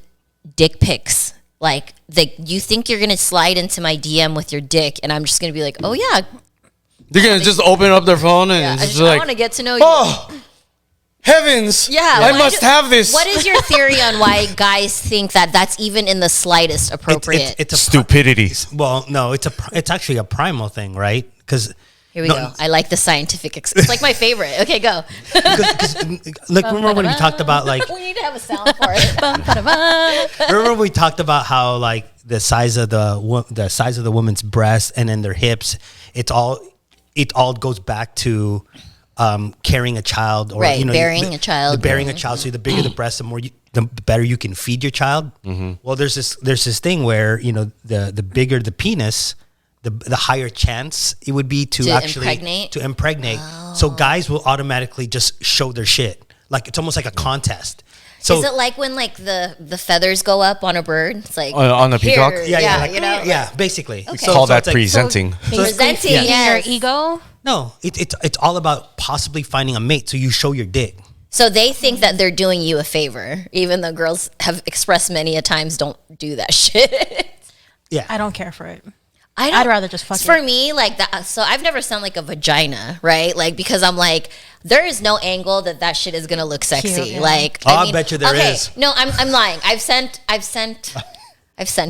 dick pics? Like, you think you're gonna slide into my DM with your dick, and I'm just gonna be like, oh yeah, They're gonna just open up their phone and it's just I like, want to get to know you. oh, heavens! Yeah, I why must have this. What is your theory on why guys think that that's even in the slightest appropriate? It's a Stupidity. well, no, it's actually a primal thing, right? Because Here we go. I like the scientific. It's like my favorite. Okay, go. like remember when we talked about like We need to have a sound for it. remember we talked about how like the size of the woman's breast and then their hips, it all goes back to carrying a child or Right, bearing a child. The bearing a child. So the bigger the breast, the better you can feed your child. Well, there's this thing where the bigger the penis, the higher chance it would be to actually impregnate? So guys will automatically just show their shit. Like it's almost like a contest. So Is it like when like the feathers go up on a bird? It's like On the peacock? Yeah, like, like- yeah, basically. Okay. So Call that it's like- presenting. Presenting, Feeding yes. your ego. No, it's all about possibly finding a mate. So you show your dick. So they think that they're doing you a favor, even though girls have expressed many a times don't do that shit. Yeah. I don't care for it. I'd rather just fuck For it. me, like that. So I've never sent like a vagina, right? Like because I'm like, there is no angle that shit is gonna look sexy. Cute, yeah. Like, I bet you there is. No, I'm lying. I've sent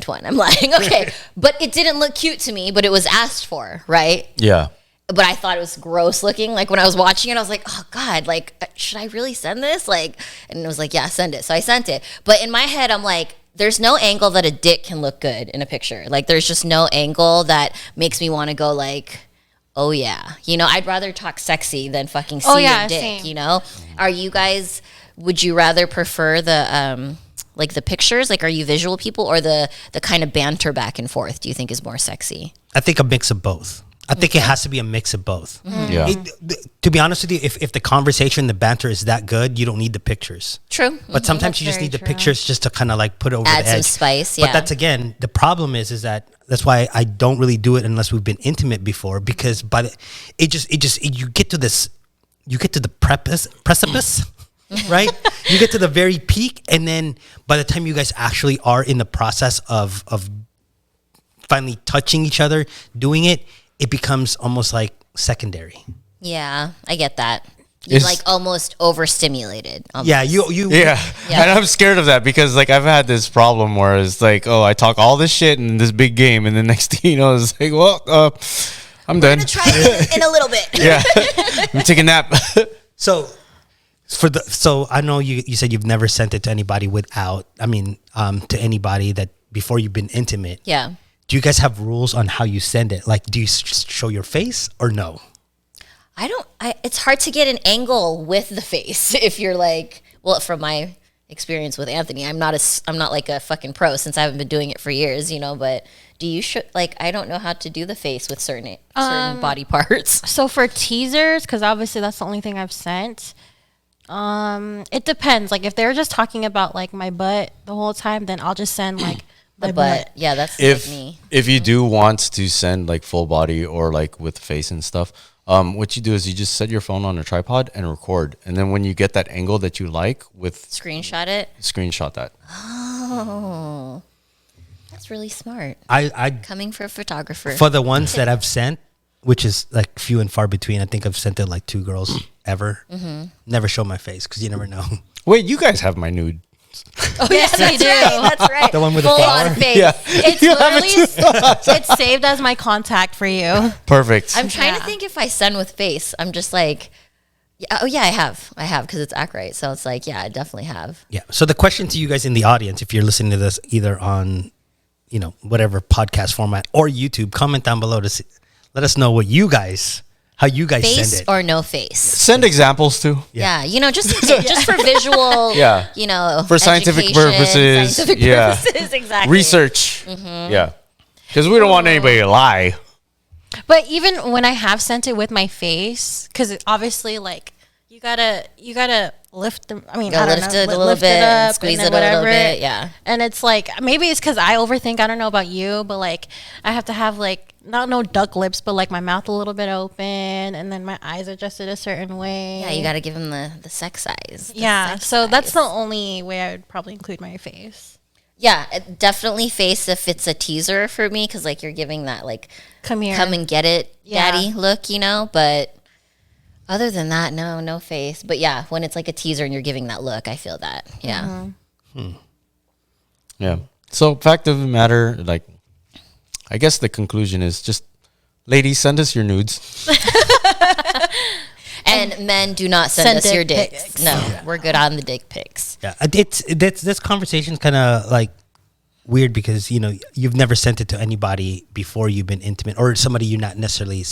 one. I'm lying. Okay, but it didn't look cute to me. But it was asked for, right? Yeah. But I thought it was gross looking. Like when I was watching it, I was like, oh God, like should I really send this? Like, and it was like, yeah, send it. So I sent it. But in my head, I'm like, there's no angle that a dick can look good in a picture. Like there's just no angle that makes me want to go like, oh yeah. I'd rather talk sexy than fucking see your dick, same. Are you guys, would you rather prefer the like the pictures? Like are you visual people or the kind of banter back and forth do you think is more sexy? I think a mix of both. I think it has to be a mix of both. Yeah. To be honest with you, if the conversation, the banter is that good, you don't need the pictures. True. But sometimes That's you just very need the true. pictures just to kind of like put it over Add the some edge. spice, But yeah. that's again, the problem is that that's why I don't really do it unless we've been intimate before, because you get to the precipice. Right? You get to the very peak, and then by the time you guys actually are in the process of finally touching each other, doing it, it becomes almost like secondary. Yeah, I get that. You're like almost overstimulated. Almost. Yeah, you Yeah. Yeah. And I'm scared of that because like I've had this problem where it's like, oh, I talk all this shit in this big game, and the next thing you know, it's like, well, I'm done. I'm gonna try it in a little bit. Yeah. I'm taking a nap. So I know you said you've never sent it to anybody to anybody that before you've been intimate. Yeah. Do you guys have rules on how you send it? Like, do you show your face or no? It's hard to get an angle with the face if you're like, well, from my experience with Anthony, I'm not like a fucking pro since I haven't been doing it for years, but Do you like? I don't know how to do the face with certain body parts. So for teasers, because obviously that's the only thing I've sent. It depends. Like if they're just talking about like my butt the whole time, then I'll just send like The my butt. Yeah, that's like me. If you do want to send like full body or like with face and stuff, what you do is you just set your phone on a tripod and record, and then when you get that angle that you like, with Screenshot it. screenshot that. Oh, that's really smart. I Coming for a photographer. for the ones that I've sent, which is like few and far between. I think I've sent it like 2 girls ever. Never show my face because you never know. Wait, you guys have my nude. Oh yes, I do. That's right. The one with the full flower? on face. Yeah. It's literally it's saved as my contact for you. Perfect. I'm trying to Yeah. think if I send with face. I'm just like, yeah, oh yeah, I have because it's Acrite. So it's like, yeah, I definitely have. Yeah. So the question to you guys in the audience, if you're listening to this either on, whatever podcast format or YouTube, comment down below to let us know how you guys Face send it. or no face. Send examples too. Yeah, just for visual. Yeah. For scientific purposes. Scientific Yeah. purposes, exactly. Research. Yeah. Because we don't want anybody to lie. But even when I have sent it with my face, because obviously, like you gotta lift them. I mean, Gotta I don't lift know, it a little lift bit, it up, squeeze and it then a little whatever. bit, yeah. And it's like maybe it's because I overthink. I don't know about you, but like I have to have like not no duck lips, but like my mouth a little bit open, and then my eyes adjusted a certain way. Yeah, you got to give him the sex size. So that's the only way I would probably include my face. Yeah, definitely face if it's a teaser for me, because like you're giving that like Come here. come and get it, Yeah. daddy look, But other than that, no face. But yeah, when it's like a teaser and you're giving that look, I feel that. Yeah. Yeah. So fact of the matter, like, I guess the conclusion is just, ladies, send us your nudes. And men, do not send Send us your dick dicks. pics. No, we're good on the dick pics. Yeah. This conversation's kind of like weird because, you've never sent it to anybody before you've been intimate or somebody you're not necessarily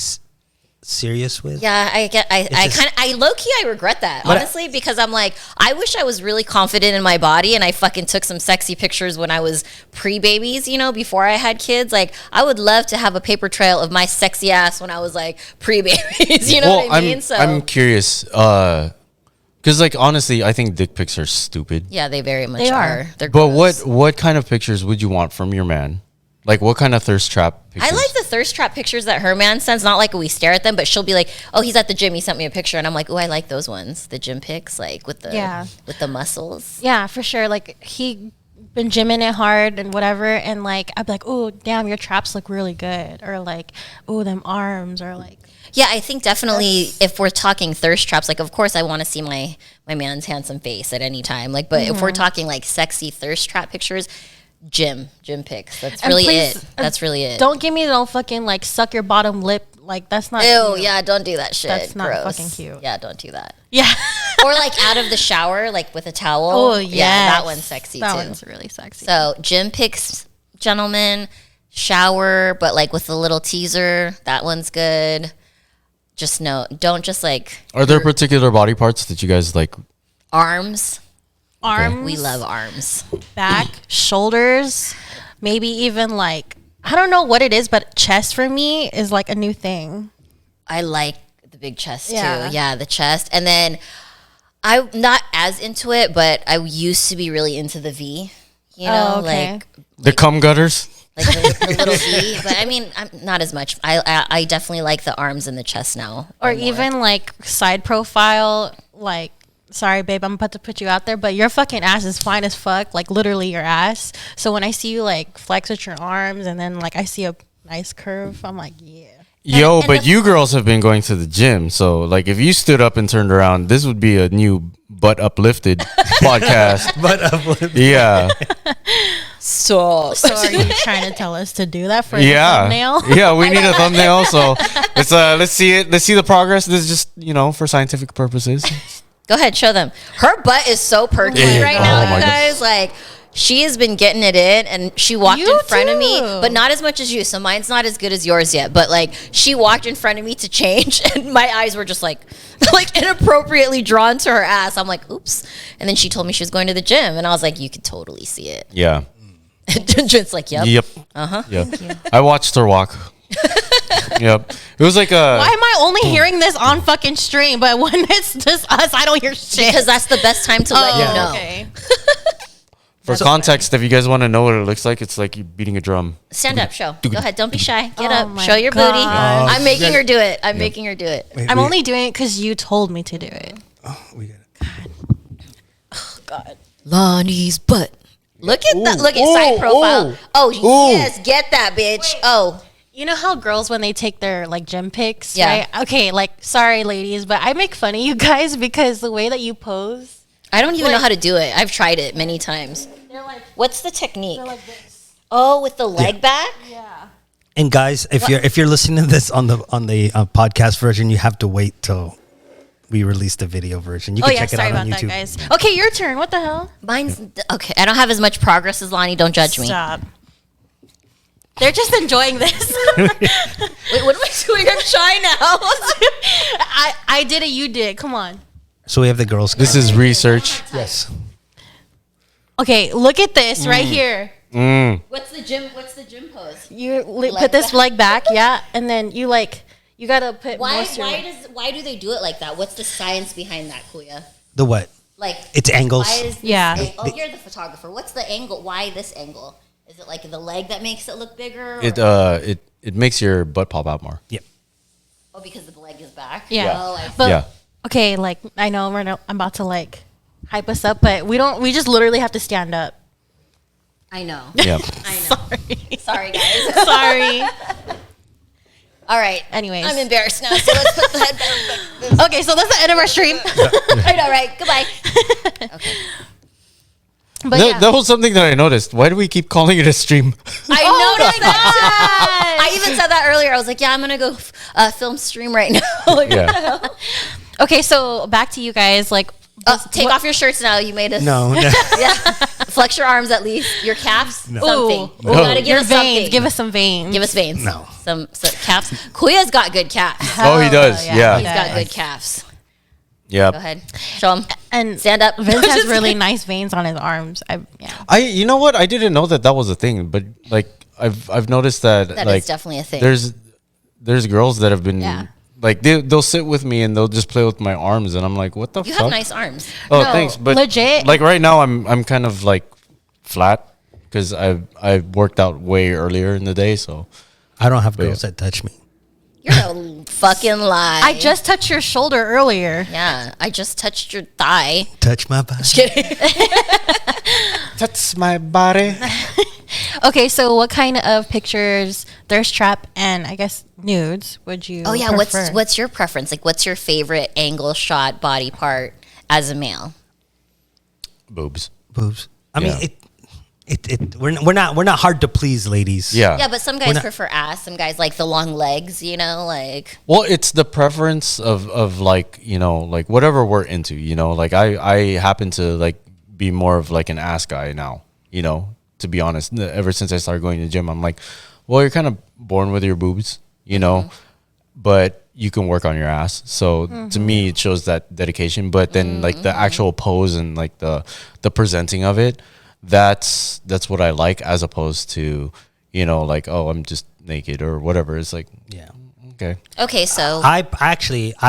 serious with. Yeah, I low key I regret that, But honestly, because I'm like, I wish I was really confident in my body and I fucking took some sexy pictures when I was pre-babies, before I had kids. Like, I would love to have a paper trail of my sexy ass when I was like pre-babies, what I mean? I'm curious, because like honestly, I think dick pics are stupid. Yeah, they very much They are. are. They're But gross. what kind of pictures would you want from your man? Like what kind of thirst trap pictures? I like the thirst trap pictures that her man sends. Not like we stare at them, but she'll be like, "Oh, he's at the gym. He sent me a picture," and I'm like, "Oh, I like those ones. The gym pics, like with the muscles." Yeah, for sure. Like he been gymming it hard and whatever, and like I'd be like, "Oh, damn, your traps look really good," or like, "Oh, them arms," or like. Yeah, I think definitely if we're talking thirst traps, like of course I want to see my man's handsome face at any time. Like, but if we're talking like sexy thirst trap pictures, gym pics. That's And really please, it. That's really it. Don't give me no fucking like suck your bottom lip. Like that's not. Ew, cute. yeah, don't do that shit. That's not Gross. fucking cute. Yeah, don't do that. Yeah. Or like out of the shower, like with a towel. Oh yeah, that one's sexy That too. one's really sexy. So gym pics, gentlemen, shower, but like with a little teaser. That one's good. Just don't just like Are there particular body parts that you guys like? arms. arms. We love arms. back, shoulders, maybe even like I don't know what it is, but chest for me is like a new thing. I like the big chest Yeah. too. Yeah, the chest. And then I'm not as into it, but I used to be really into the V. Oh, okay. The cum gutters? like the little V. But I mean, I'm not as much. I definitely like the arms and the chest now. Or more. even like side profile, like sorry babe, I'm about to put you out there, but your fucking ass is fine as fuck, like literally your ass. So when I see you like flex with your arms and then like I see a nice curve, I'm like, yeah. Yo, and but the- you girls have been going to the gym. So, like, if you stood up and turned around, this would be a new BUplifted podcast. But Yeah. So So are you trying to tell us to do that for the Yeah. thumbnail? Yeah, we need a thumbnail. So, let's see it. Let's see the progress. This is just, for scientific purposes. go ahead, show them. Her butt is so perky Yeah. right Oh now, my you God. guys. Like, she has been getting it in, and she walked You in front of me, too. but not as much as you. So mine's not as good as yours yet. But like, she walked in front of me to change, and my eyes were just like inappropriately drawn to her ass. I'm like, oops. And then she told me she was going to the gym, and I was like, you could totally see it. Yeah. Jin's like, yep. Yep. Yep. I watched her walk. Yep. It was like a. Why am I only hearing this on fucking stream? But when it's just us, I don't hear shit. Because that's the best time to let you know. Okay. For context, if you guys want to know what it looks like, it's like you beating a drum. Stand up, show. Go ahead. Don't be shy. Get Oh up. my Show your God. booty. I'm making her do it. I'm making her do it. Wait, I'm only doing it because you told me to do it. we got it. God. Lonnie's butt. Look at that. Look at side profile. Oh, yes. Get that, bitch. Oh. You know how girls, when they take their like gym pics, Yeah. right? Okay, like sorry ladies, but I make fun of you guys because the way that you pose. I don't even know how to do it. I've tried it many times. They're like What's the technique? this. Oh, with the leg back? Yeah. And guys, if you're listening to this on the podcast version, you have to wait till we release the video version. You Oh can yeah, check it sorry out on about that, YouTube. guys. Okay, your turn. What the hell? Mine's okay. I don't have as much progress as Lonnie. Don't judge me. Stop. They're just enjoying this. Wait, what am I doing? I'm shy now. I did it. You did it. Come on. So we have the girls. This is research. yes. Okay, look at this right here. What's the gym pose? You Leg put this back. leg back, yeah, and then you gotta put Why moisture. why do they do it like that? What's the science behind that, Kuya? The what? Like It's angles. why is this Yeah. Oh, you're the photographer. What's the angle? Why this angle? Is it like the leg that makes it look bigger? It makes your butt pop out more. Yep. Oh, because the leg is back. Yeah. Oh, I see. But Yeah. okay, like I know I'm about to like hype us up, but we just literally have to stand up. I know. Yeah. I know. Sorry, guys. Sorry. All right. Anyways. I'm embarrassed now, so let's put the head back. Okay, so that's the end of our stream. I know, right? Goodbye. Okay. But That, yeah. that was something that I noticed. Why do we keep calling it a stream? I noticed that. I even said that earlier. I was like, yeah, I'm going to go film stream right now. Like, Yeah. Okay, so back to you guys. Like, take off your shirts now. You made us. No. Yeah. Flex your arms at least. Your calves. No. Something. Ooh. You gotta give your us veins. something. Give us some veins. Give us veins. No. Some calves. Kuya's got good calves. Oh, he does. Yeah. He's got good calves. Yeah. Go ahead. Show him. And Stand up. Vince has really nice veins on his arms. You know what? I didn't know that was a thing, but like I've noticed that That like is definitely a thing. there's girls that have been Yeah. like they'll sit with me and they'll just play with my arms and I'm like, what the You fuck? have nice arms. Oh, No, thanks. But legit. like right now I'm kind of like flat because I worked out way earlier in the day, so I don't have yeah. girls that touch me. You're a fucking lie. I just touched your shoulder earlier. Yeah, I just touched your thigh. Touch my body. Just kidding. that's my body. Okay, so what kind of pictures, thirst trap, and I guess nudes would you? Oh yeah, prefer? what's your preference? Like, what's your favorite angle shot body part as a male? Boobs. Boobs. I Yeah. mean, we're not hard to please, ladies. Yeah. Yeah, but some We're guys not- prefer ass. Some guys like the long legs. You know, like Well, it's the preference of like, you know, like whatever we're into, you know, like I happen to like be more of like an ass guy now, you know, to be honest. Ever since I started going to the gym, I'm like, well, you're kind of born with your boobs, you know, but you can work on your ass. So to me, it shows that dedication. But then like the actual pose and like the presenting of it, that's what I like, as opposed to, you know, like, oh, I'm just naked or whatever. It's like, Yeah. okay. okay, so I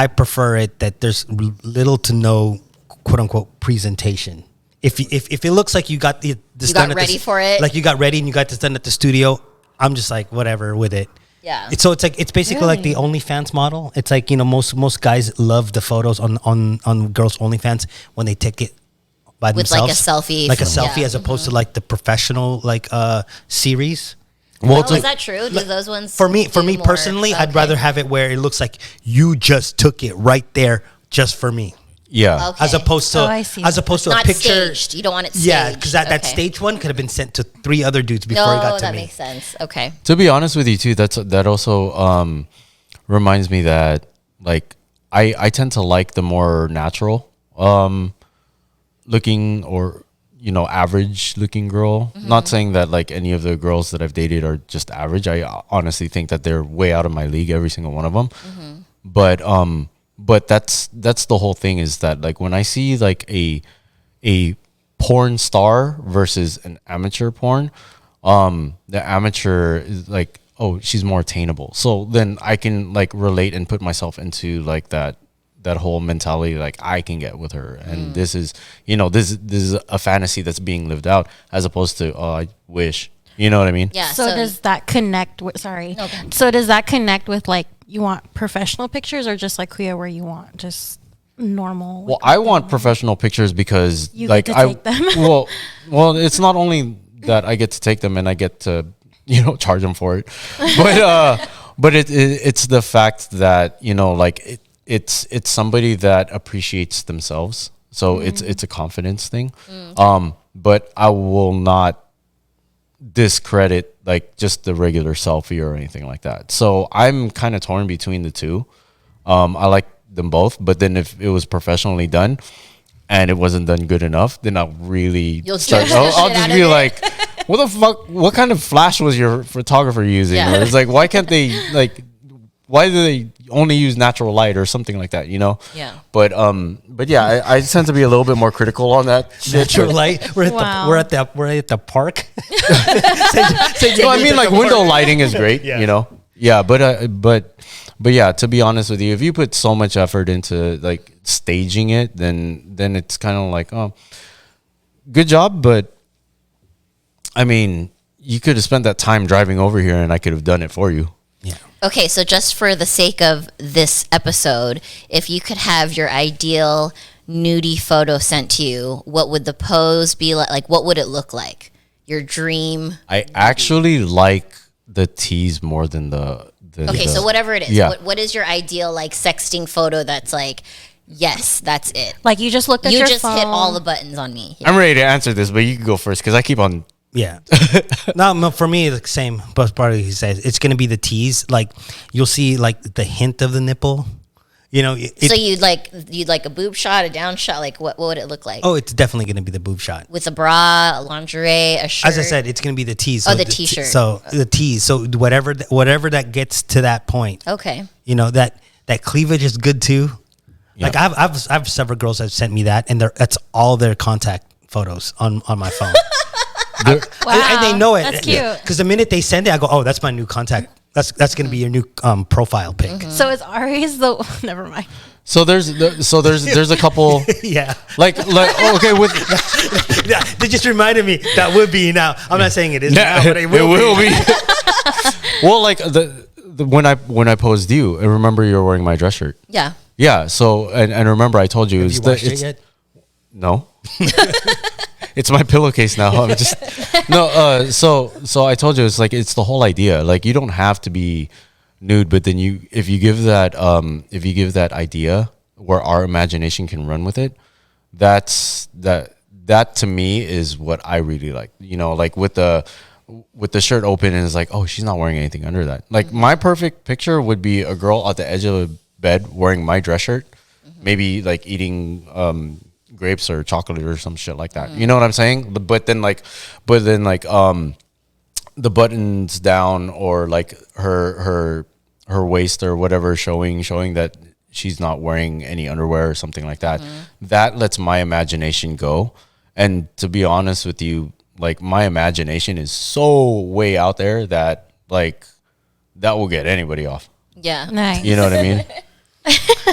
prefer it that there's little to no quote unquote presentation. If it looks like you got this You done got at ready the, for it? like you got ready and you got this done at the studio, I'm just like whatever with it. yeah. So it's basically like the OnlyFans model. It's like, you know, most guys love the photos on girls' OnlyFans when they take it by With, like, themselves, a selfie like a from- selfie, yeah. as opposed to like the professional like series. Well, Oh, it's is like, that true? Do those ones For me do more- personally, I'd okay. rather have it where it looks like you just took it right there just for me, yeah. Okay. as opposed to Oh, I see. a not picture. staged. You don't want it staged. Yeah, because that Okay. stage one could have been sent to 3 other dudes before No, it got to that me. makes sense. Okay. To be honest with you too, that also reminds me that like I tend to like the more natural looking, or you know, average looking girl. Not saying that like any of the girls that I've dated are just average. I honestly think that they're way out of my league, every single one of them. But that's the whole thing, is that like when I see like a porn star versus an amateur porn, the amateur is like, oh, she's more attainable. So then I can like relate and put myself into like that whole mentality, like I can get with her, and this is, you know, this is a fantasy that's being lived out, as opposed to, oh, I wish, you know what I mean? Yeah. So does that connect with? Sorry. Okay. So does that connect with like you want professional pictures or just like where you want just normal? Well, I want professional pictures because You like get to take them. well, it's not only that I get to take them and I get to, you know, charge them for it, but it's the fact that, you know, like it's somebody that appreciates themselves. So it's a confidence thing. But I will not discredit like just the regular selfie or anything like that. So I'm kind of torn between the two. I like them both, but then if it was professionally done and it wasn't done good enough, then I'll really You'll start. judge the I'll shit just out of be it. like, what the fuck? What kind of flash was your photographer using? Yeah. Or it's like, why can't they like? Why do they only use natural light or something like that? You know? Yeah. But yeah, I tend to be a little bit more critical on that. Natural light. We're at Wow. we're at the park. No, I mean like window lighting is great, Yeah. you know. Yeah, but yeah, to be honest with you, if you put so much effort into like staging it, then it's kind of like, oh, good job, but I mean, you could have spent that time driving over here, and I could have done it for you. Yeah. Okay, so just for the sake of this episode, if you could have your ideal nudie photo sent to you, what would the pose be like? Like, what would it look like? Your dream. I actually like the tease more than the Okay, so whatever it is, Yeah. what is your ideal like sexting photo that's like, yes, that's it. Like you just looked at You your just phone. hit all the buttons on me. I'm ready to answer this, but you can go first because I keep on. Yeah. No, for me, it's the same. But part of he says it's going to be the tease. Like you'll see like the hint of the nipple. You know. So you'd like a boob shot, a down shot. Like what would it look like? Oh, it's definitely going to be the boob shot. With a bra, a lingerie, a shirt. As I said, it's going to be the tease. Oh, the t-shirt. So the tease. So whatever that gets to that point. Okay. You know that cleavage is good too. Yeah. Like I've several girls that have sent me that, and that's all their contact photos on my phone. Wow, and they know it. That's cute. Because the minute they send it, I go, "Oh, that's my new contact. That's going to be your new profile pic." Mm-hmm. So is Ari's the? Never mind. So there's a couple Yeah. like okay with Yeah, they just reminded me that would be now. I'm not saying it is now, but it will be. Well, like the when I posed you, I remember you were wearing my dress shirt. Yeah. Yeah. So and remember I told you Have it's you watched it it's yet? no. It's my pillowcase now. I'm just no. So I told you it's like it's the whole idea. Like you don't have to be nude, but then if you give that idea where our imagination can run with it, that to me is what I really like. You know, like with the shirt open and it's like, oh, she's not wearing anything under that. Like my perfect picture would be a girl at the edge of a bed wearing my dress shirt, maybe like eating grapes or chocolate or some shit like that. You know what I'm saying? But then the buttons down or like her waist or whatever showing that she's not wearing any underwear or something like that. That lets my imagination go. And to be honest with you, like my imagination is so way out there that like that will get anybody off. Yeah. Nice. You know what I mean?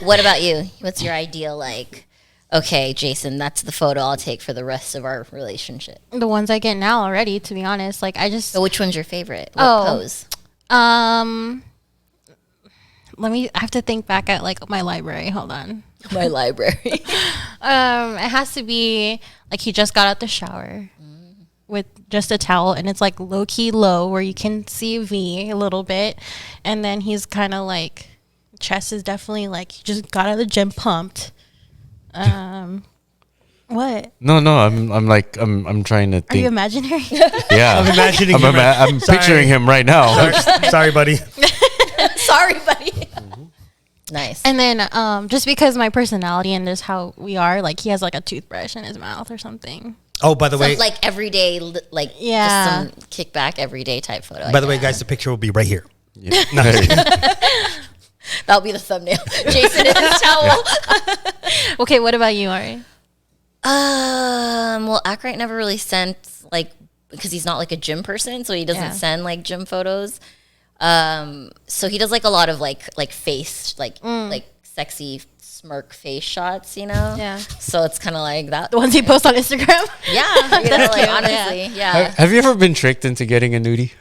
What about you? What's your ideal like? Okay, Jason, that's the photo I'll take for the rest of our relationship. The ones I get now already, to be honest. Like I just So which one's your favorite? What pose? I have to think back at like my library. Hold on. My library. It has to be like he just got out the shower with just a towel and it's like low key low where you can see V a little bit, and then he's kind of like chest is definitely like he just got out of the gym pumped. What? No, I'm trying to think. Are you imaginary? Yeah, I'm imagining him. I'm Sorry. picturing him right now. Sorry, buddy. Sorry, buddy. Nice. And then just because my personality and just how we are, like he has like a toothbrush in his mouth or something. Oh, by the way, Like everyday, like Yeah. just some kickback everyday type photo. by the way, guys, the picture will be right here. Yeah. That'll be the thumbnail. Jason in his towel. Okay, what about you, Ari? Well, Ackright never really sent like because he's not like a gym person, so he doesn't Yeah. send like gym photos. So he does like a lot of like face, like sexy smirk face shots, you know? Yeah. So it's kind of like that. The ones he posts on Instagram. Yeah, you know, like cute, honestly, yeah. Have you ever been tricked into getting a nudie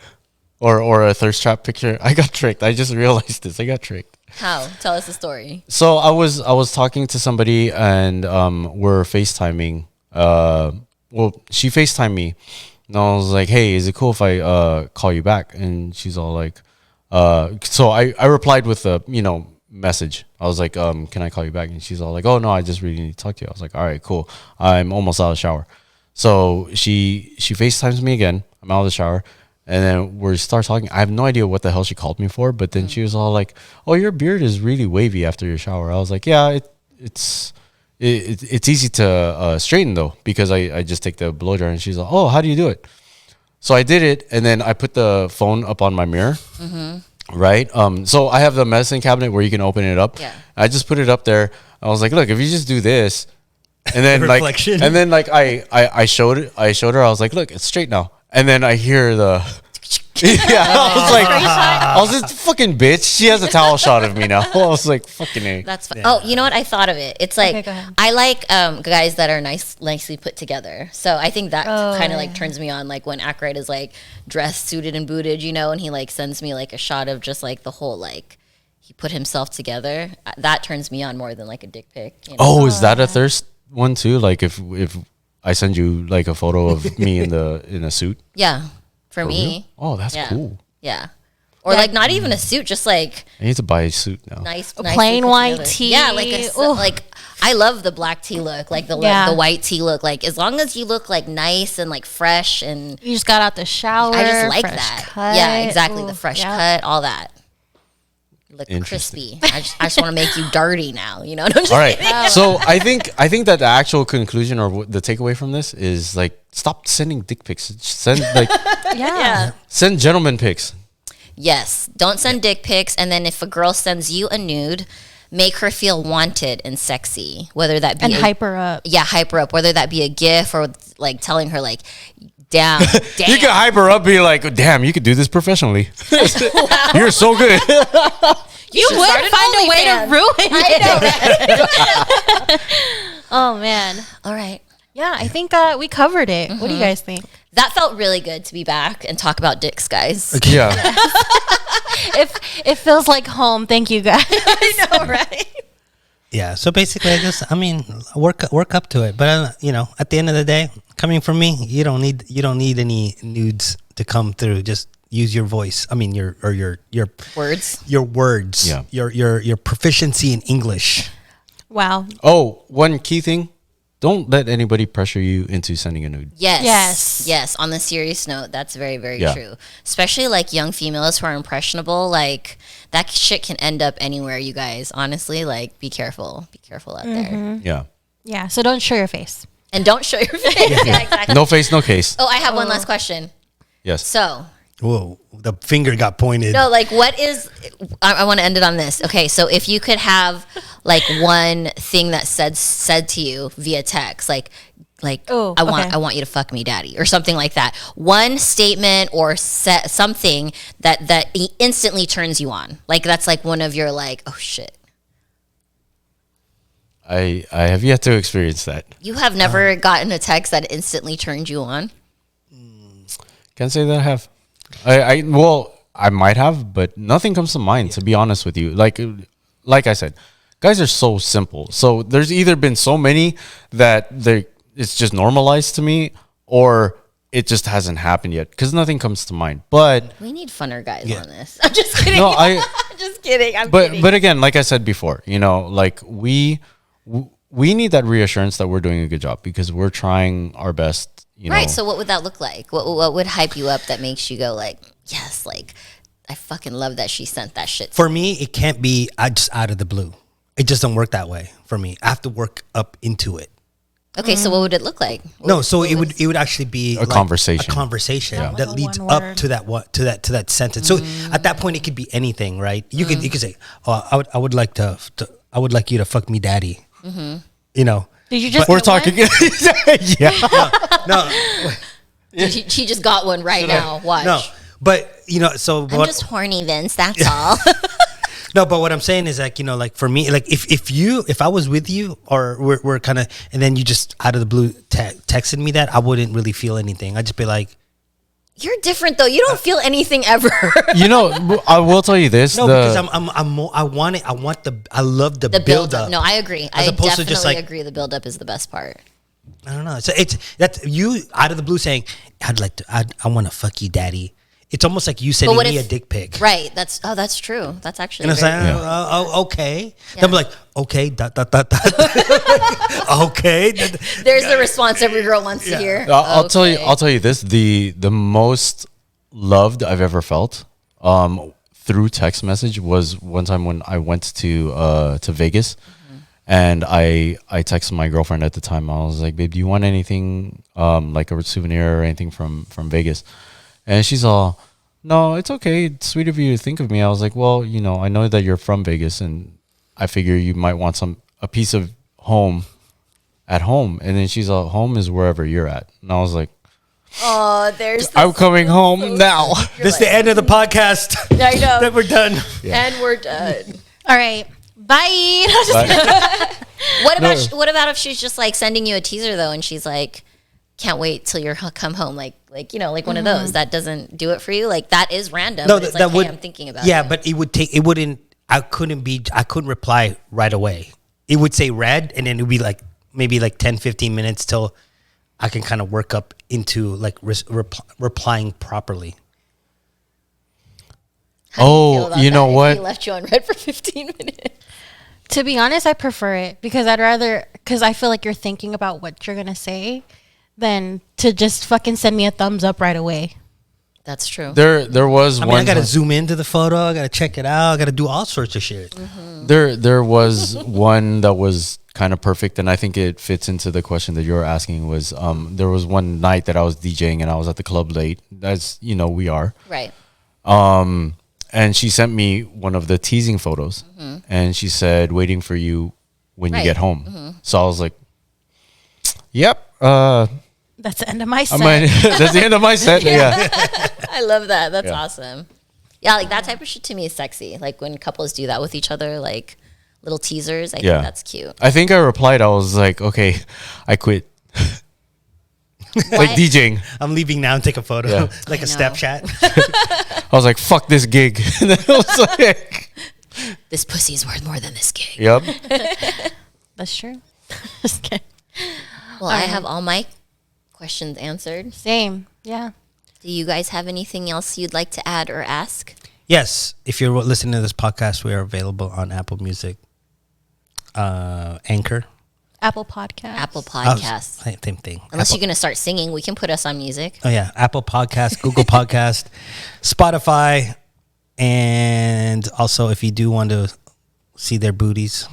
or a thirst trap picture? I got tricked. I just realized this. I got tricked. How? Tell us the story. So I was talking to somebody and we're FaceTiming. Well, she FaceTimed me, and I was like, "Hey, is it cool if I call you back?" And she's all like, so I replied with a message. I was like, "Can I call you back?" And she's all like, "Oh no, I just really need to talk to you." I was like, "All right, cool. I'm almost out of the shower." So she FaceTimes me again. I'm out of the shower. And then we start talking. I have no idea what the hell she called me for, but then she was all like, "Oh, your beard is really wavy after your shower." I was like, "Yeah, it's easy to straighten though, because I just take the blow dryer." And she's like, "Oh, how do you do it?" So I did it, and then I put the phone up on my mirror, right? So I have the medicine cabinet where you can open it up. Yeah. I just put it up there. I was like, "Look, if you just do this," and then Reflection. I showed her. I was like, "Look, it's straight now." And then I hear the yeah. I was just fucking bitch. She has a towel shot of me now. I was like, fucking A. That's fun. Oh, you know what? I thought of it. It's like, Okay, go ahead. I like guys that are nicely put together. So I think that kind of like turns me on. Like when Ackroyd is like dressed, suited and booted, and he like sends me like a shot of just like the whole like he put himself together. That turns me on more than like a dick pic. Oh, is that a thirst one too? Like if I send you like a photo of me in a suit. Yeah, for For me. real? Oh, that's Yeah. cool. Yeah. Or like not even a suit, just like I need to buy a suit now. nice plain nicely put white together. tee. Yeah, Ooh. like I love the black tee look, like the Yeah. white tee look. Like as long as you look like nice and like fresh, and You just got out the shower. I just like fresh that. cut. Yeah, exactly. Ooh, The fresh yeah. cut, all that. Look Interesting. crispy. I just want to make you dirty now. You know what I'm saying? All right. So I think that the actual conclusion or the takeaway from this is like stop sending dick pics. Just send Yeah. send gentleman pics. Yes. Don't send dick pics. And then if a girl sends you a nude, make her feel wanted and sexy. Whether that be And hyper up. Yeah, hype her up. Whether that be a GIF or like telling her like, damn. You can hype her up, be like, "Damn, you could do this professionally. You're so good." You should would start an find a way to OnlyFans. ruin I it. know. Oh man. All right. Yeah, I think we covered it. What do you guys think? That felt really good to be back and talk about dicks, guys. Yeah. If it feels like home, thank you guys. I know, right? Yeah. So basically, I mean, work up to it. But at the end of the day, coming from me, you don't need any nudes to come through. Just use your voice. I mean, your Words. your words. Yeah. Your proficiency in English. Wow. Oh, one key thing. Don't let anybody pressure you into sending a nude. Yes. Yes. Yes. On the serious note, that's very, very Yeah. true. Especially like young females who are impressionable. Like that shit can end up anywhere, you guys. Honestly, like be careful. Be careful out there. Yeah. Yeah. So don't show your face. And don't show your face. Yeah, exactly. No face, no case. Oh, I have one last question. Yes. So, Whoa, the finger got pointed. no, like what is, I want to end it on this. Okay. So if you could like one thing that said to you via text, like Oh, I okay. want you to fuck me daddy or something like that. One statement or something that instantly turns you on. Like that's like one of your like, oh shit. I have yet to experience that. You have never gotten a text that instantly turned you on? Can't say that I have. Well, I might have, but nothing comes to mind, to be honest with you. Like I said, guys are so simple. So there's either been so many that it's just normalized to me, or it just hasn't happened yet because nothing comes to mind. But We need funner guys on this. I'm just kidding. no, I'm just kidding. I'm kidding. but again, like I said before, like we need that reassurance that we're doing a good job because we're trying our best. Right. So what would that look like? What would hype you up that makes you go like, yes, like I fucking love that she sent that shit. For me, it can't be just out of the blue. It just don't work that way for me. I have to work up into it. Okay, so what would it look like? No, so it would actually be A conversation. A conversation Yeah. that Like a leads one up word. to that sentence. So at that point, it could be anything, right? You could say, "Oh, I would like you to fuck me, daddy." You know. Did you just we're get one? talking. Yeah. No, She just got one right now. Watch. No, but so I'm just horny, Vince. That's all. no. But what I'm saying is like like for me, like if I was with you or we're kind of, and then you just out of the blue texted me that, I wouldn't really feel anything. I'd just be like, You're different though. You don't feel anything ever. I will tell you this. no, because I love the build up. No, I agree. As I opposed to definitely just like, agree. The build up is the best part. I don't know. So that's you out of the blue saying, I want to fuck you, daddy. It's almost like you sending me a dick pic. Right. That's true. That's actually what I'm saying? Okay. Yeah. Then I'm like, okay, dot. Okay. There's the response every girl wants to hear. I'll tell you this. The most loved I've ever felt through text message was one time when I went to Vegas. And I texted my girlfriend at the time. I was like, babe, do you want anything like a souvenir or anything from Vegas? And she's all, no, it's okay. It's sweet of you to think of me. I was like, well, I know that you're from Vegas, and I figure you might want a piece of home at home. And then she's all, home is wherever you're at. And I was like, oh, I'm coming home now. This is the end of the podcast. I know. Then we're done. Yeah. And we're done. All right. Bye. What about if she's just like sending you a teaser though, and she's like, can't wait till you come home, like one of those that doesn't do it for you, like that is random. No, but it's that like, would. hey, I'm thinking about yeah, it. but it wouldn't. I couldn't reply right away. It would say read, and then it would be like maybe like 10-15 minutes till I can kind of work up into like replying properly. You know what? He left you on red for 15 minutes. To be honest, I prefer it because because I feel like you're thinking about what you're going to say than to just fucking send me a thumbs up right away. That's true. There was one. I got to zoom into the photo. I got to check it out. I got to do all sorts of shit. Mm-hmm. There was one that was kind of perfect, and I think it fits into the question that you were asking. Was there was one night that I was DJing and I was at the club late, as we are. Right. And she sent me one of the teasing photos, and she said, "Waiting for you when you get home." Mm-hmm. So I was like, "Yep." That's the end of my set. That's the end of my set. Yeah. I love that. That's awesome. Yeah, like that type of shit to me is sexy. Like when couples do that with each other, like little teasers. I think that's cute. I think I replied. I was like, "Okay, I quit." Like DJing. I'm leaving now and take a photo, like a Snapchat. I was like, "Fuck this gig." And then I was like, this pussy is worth more than this gig. Yep. That's true. Just kidding. Well, I have all my questions answered. Same. Yeah. Do you guys have anything else you'd like to add or ask? Yes. If you're listening to this podcast, we are available on Apple Music, Anchor, Apple Podcast. Apple Podcasts. Same thing. Unless you're going to start singing, we can put us on music. Oh, yeah. Apple Podcast, Google Podcast, Spotify. And also, if you do want to see their booties,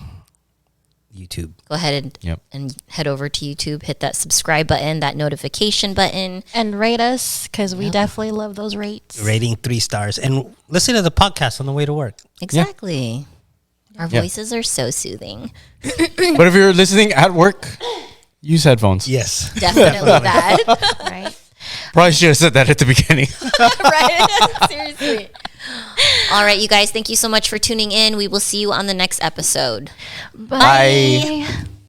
YouTube. Go ahead and head over to YouTube. Hit that subscribe button, that notification button. And rate us, because we definitely love those rates. Rating 3 stars. And listen to the podcast on the way to work. Exactly. Yeah. Our voices are so soothing. But if you're listening at work, use headphones. Yes. Definitely that. Right. Probably should have said that at the beginning. Right? Seriously. All right, you guys, thank you so much for tuning in. We will see you on the next episode. Bye.